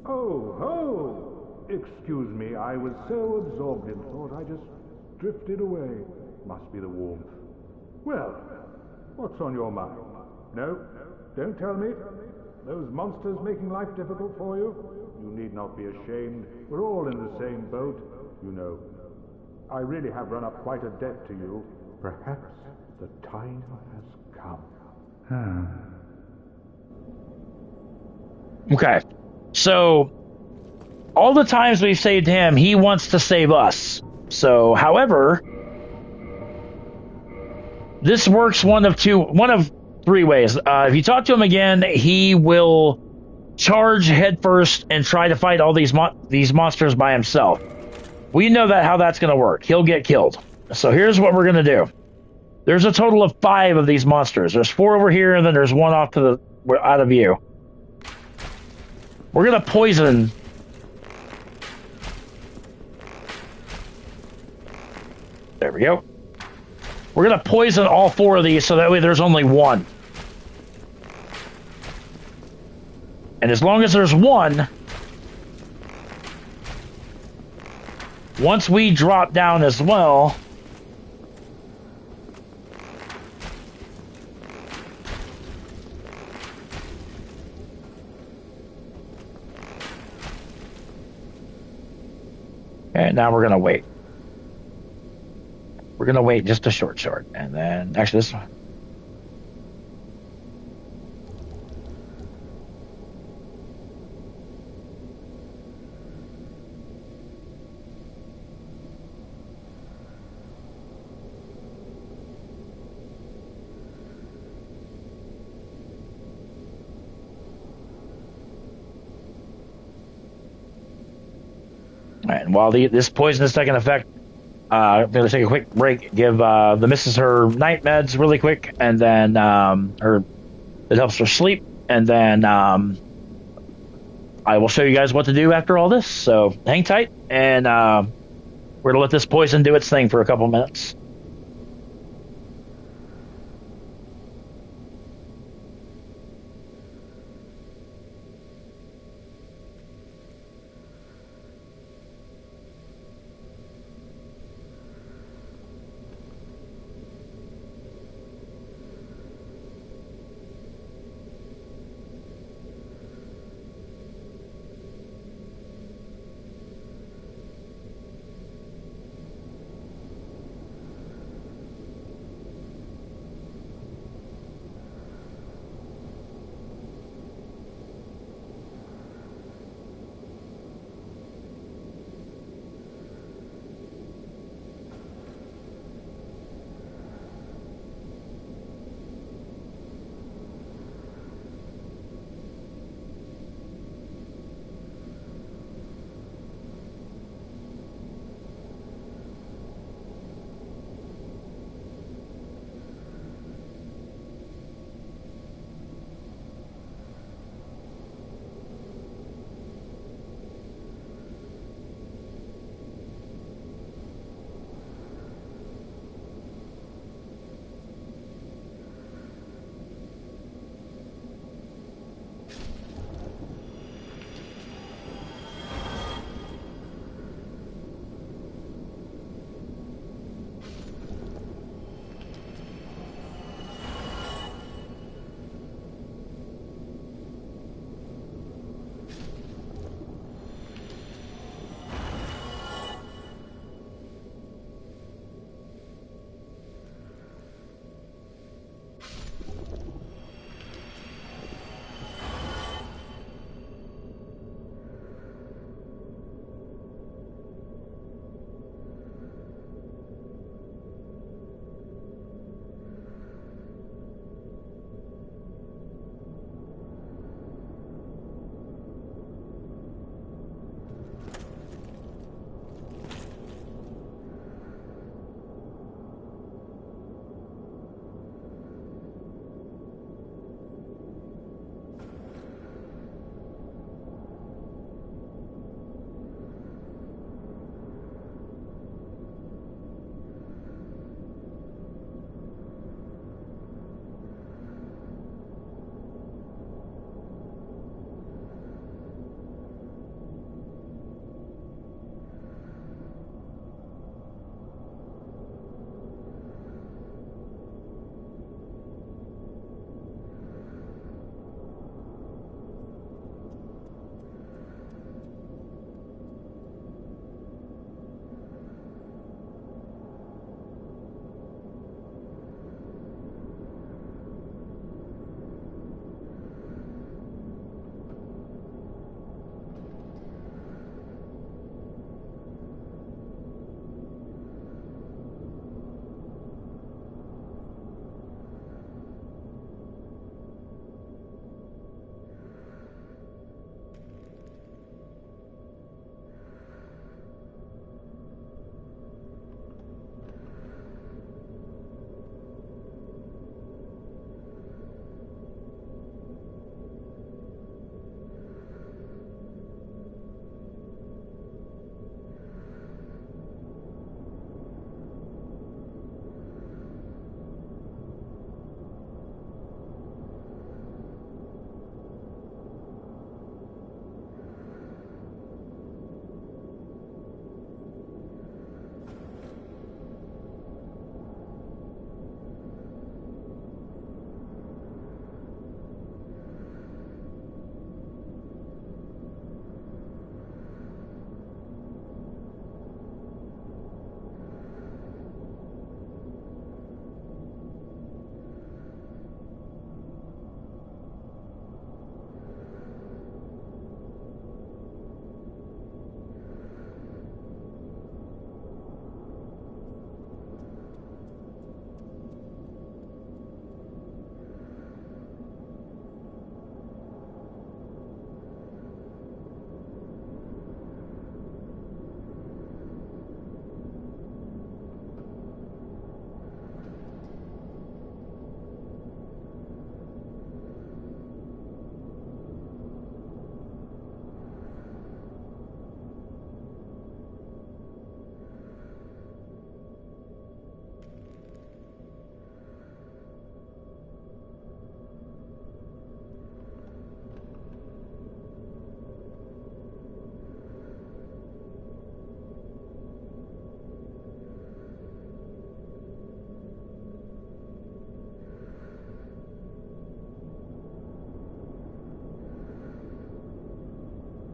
Oh, excuse me, I was so absorbed in thought I just drifted away. Must be the warmth. Well, what's on your mind? No, don't tell me. Those monsters making life difficult for you? You need not be ashamed. We're all in the same boat, you know. I really have run up quite a debt to you. Perhaps the time has come. Okay. So, all the times we've saved him, he wants to save us. So, however, this works one of three ways. If you talk to him again, he will charge headfirst and try to fight all these monsters by himself. We know how that's going to work. He'll get killed. So here's what we're going to do. There's a total of 5 of these monsters. There's 4 over here, and then there's 1 off to the out of view. We're going to poison. There we go. We're going to poison all 4 of these, so that way there's only 1. And as long as there's 1, once we drop down as well, and now we're going to wait. We're going to wait just a short, and then actually this one. And while this poison is taking effect, I'm going to take a quick break, give the missus her night meds really quick, and then it helps her sleep, and then I will show you guys what to do after all this. So hang tight, and we're going to let this poison do its thing for a couple minutes.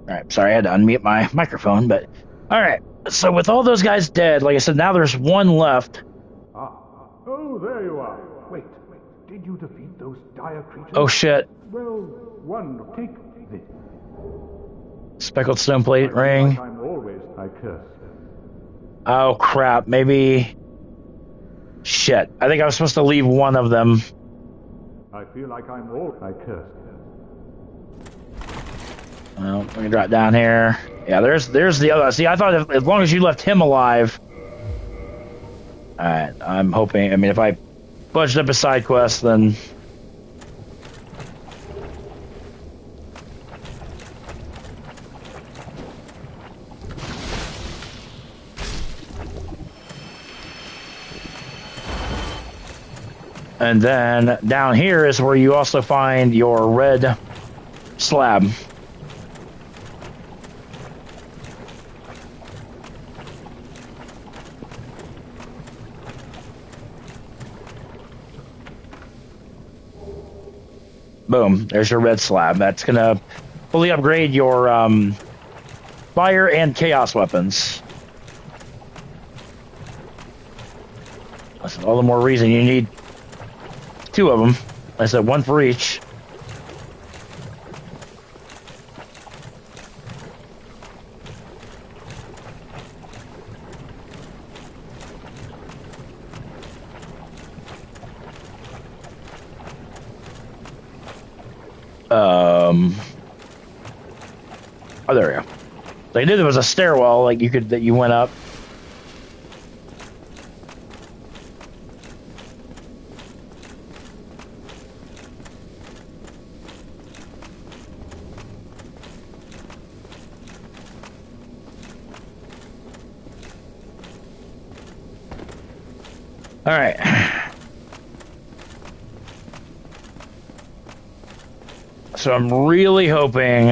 All right, sorry, I had to unmute my microphone, but all right. So with all those guys dead, like I said, now there's one left. Ah. Oh, there you are. Wait. Did you defeat those dire creatures? Oh shit! Well, one. Take this. Speckled stone plate ring. Like I'm always. I curse. Oh crap! Maybe. Shit! I think I was supposed to leave one of them. I feel like I'm all. I curse. Well, we can drop down here. Yeah, there's the other. See, I thought as long as you left him alive. All right, I'm hoping. I mean, if I budged up a side quest, then. And then down here is where you also find your red slab. Boom, there's your red slab. That's going to fully upgrade your fire and chaos weapons. That's all the more reason you need two of them. I said one for each. Oh, there we go. They knew there was a stairwell, like that you went up. All right. So I'm really hoping.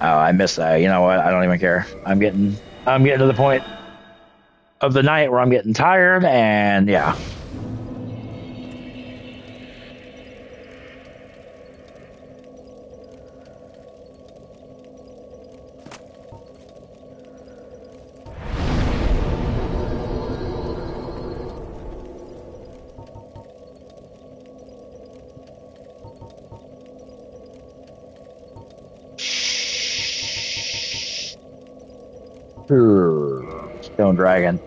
Oh, I missed that. You know what? I don't even care. I'm getting to the point of the night where I'm getting tired, and yeah. Stone Dragon.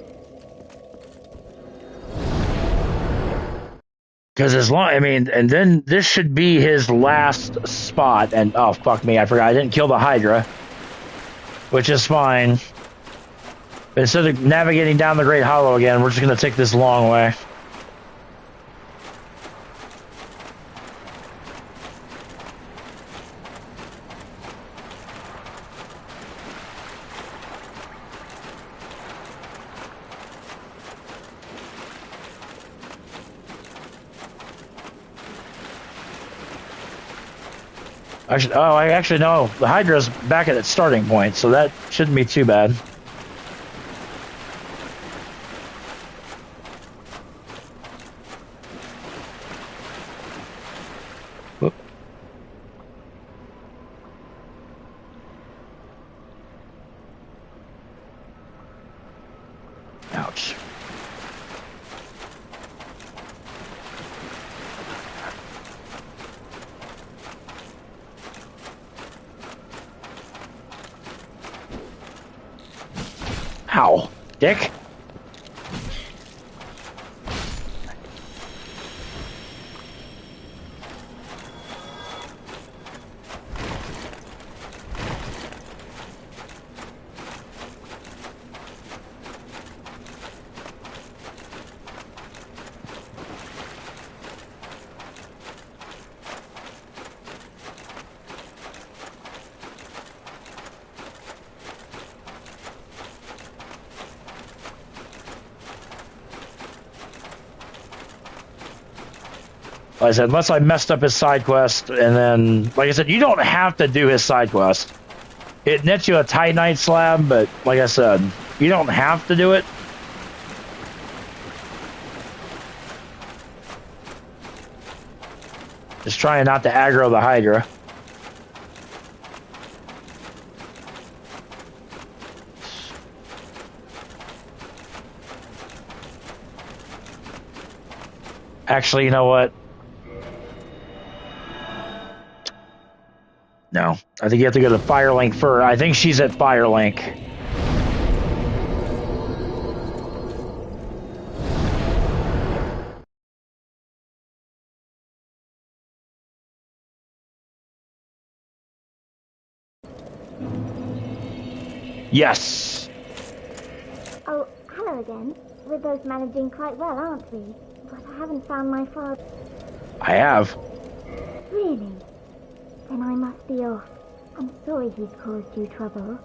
Because as long, I mean, and then this should be his last spot. And oh fuck me, I forgot I didn't kill the Hydra, which is fine. But instead of navigating down the Great Hollow again, we're just gonna take this long way. I actually know the Hydra's back at its starting point, so that shouldn't be too bad. Whoop. Ouch. Ow, dick. Like I said, unless I messed up his side quest, and then, like I said, you don't have to do his side quest. It nets you a Titanite slab, but like I said, you don't have to do it. Just trying not to aggro the Hydra. Actually, you know what? No. I think you have to go to Firelink first. I think she's at Firelink. Yes. Oh, hello again. We're both managing quite well, aren't we? But I haven't found my father. I have. Really? Then I must be off. I'm sorry he's caused you trouble.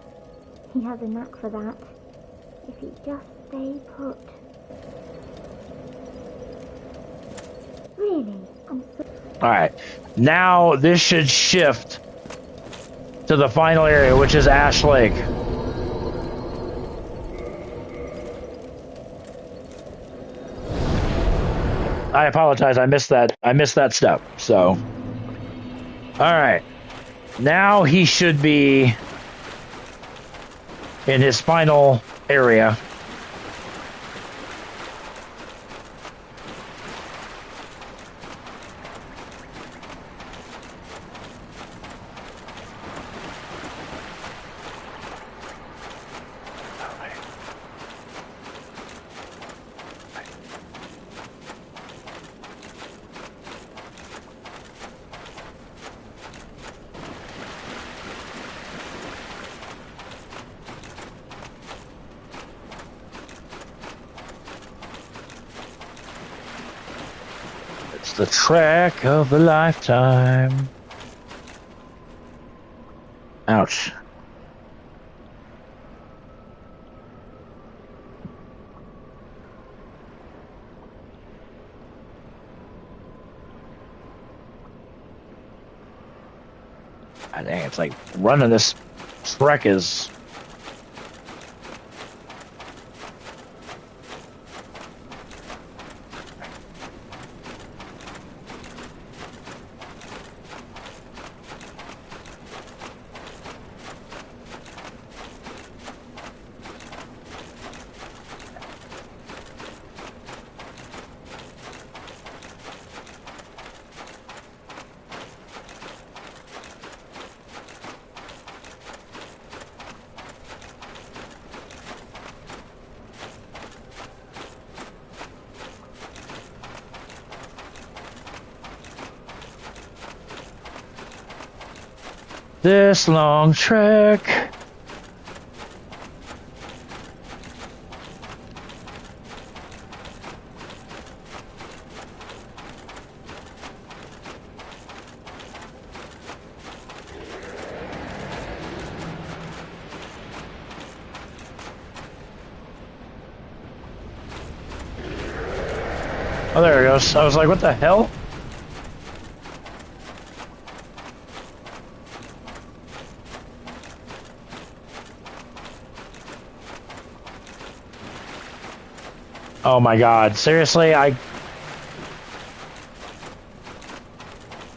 He has a knack for that. If you just stay put. Really? I'm sorry. Alright. Now this should shift to the final area, which is Ash Lake. I apologize, I missed that step. So alright. Now he should be in his final area. The trek of a lifetime. Ouch. I think it's like running this trek is. This long trek. Oh, there it goes. I was like, what the hell? Oh my god, seriously,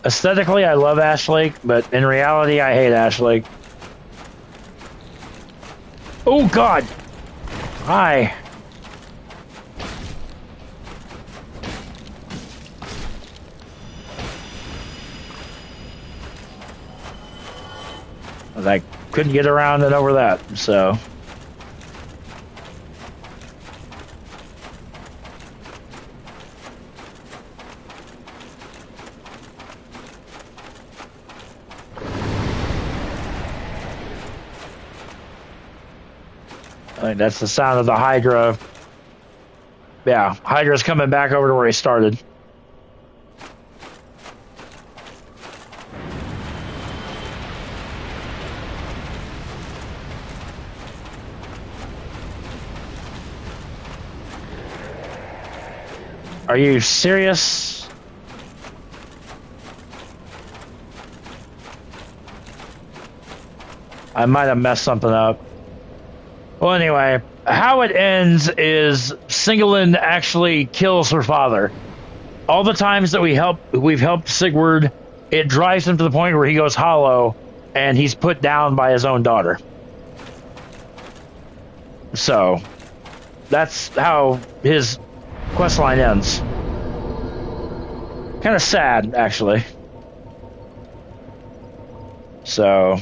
aesthetically, I love Ash Lake, but in reality, I hate Ash Lake. Oh god! Hi. I couldn't get around and over that, so... I think that's the sound of the Hydra. Yeah, Hydra's coming back over to where he started. Are you serious? I might have messed something up. Well, anyway, how it ends is Singleton actually kills her father all the times that we've helped Sigurd, it drives him to the point where he goes hollow, and he's put down by his own daughter. So that's how his quest line ends. Kind of sad, actually. So,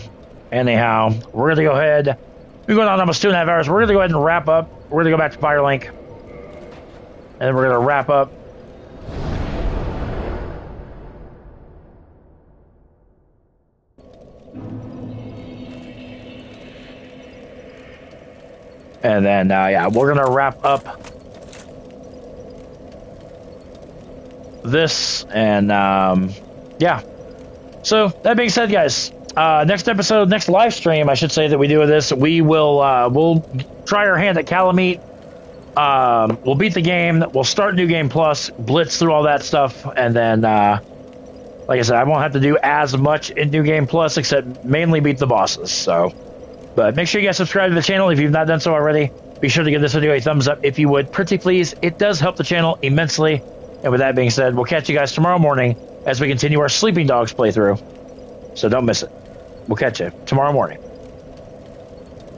anyhow, we're going to go ahead. We're going on almost 2.5 hours. We're going to go ahead and wrap up. We're going to go back to Firelink. And then we're going to wrap up. And then, yeah, we're going to wrap up this. And, yeah. So, that being said, guys, next episode, next live stream, I should say, that we do with this, we will, we'll try our hand at Calamite. We'll beat the game. We'll start New Game Plus, blitz through all that stuff. And then, like I said, I won't have to do as much in New Game Plus, except mainly beat the bosses, so... But make sure you guys subscribe to the channel if you've not done so already. Be sure to give this video a thumbs up if you would. Pretty please. It does help the channel immensely. And with that being said, we'll catch you guys tomorrow morning as we continue our Sleeping Dogs playthrough. So don't miss it. We'll catch you tomorrow morning.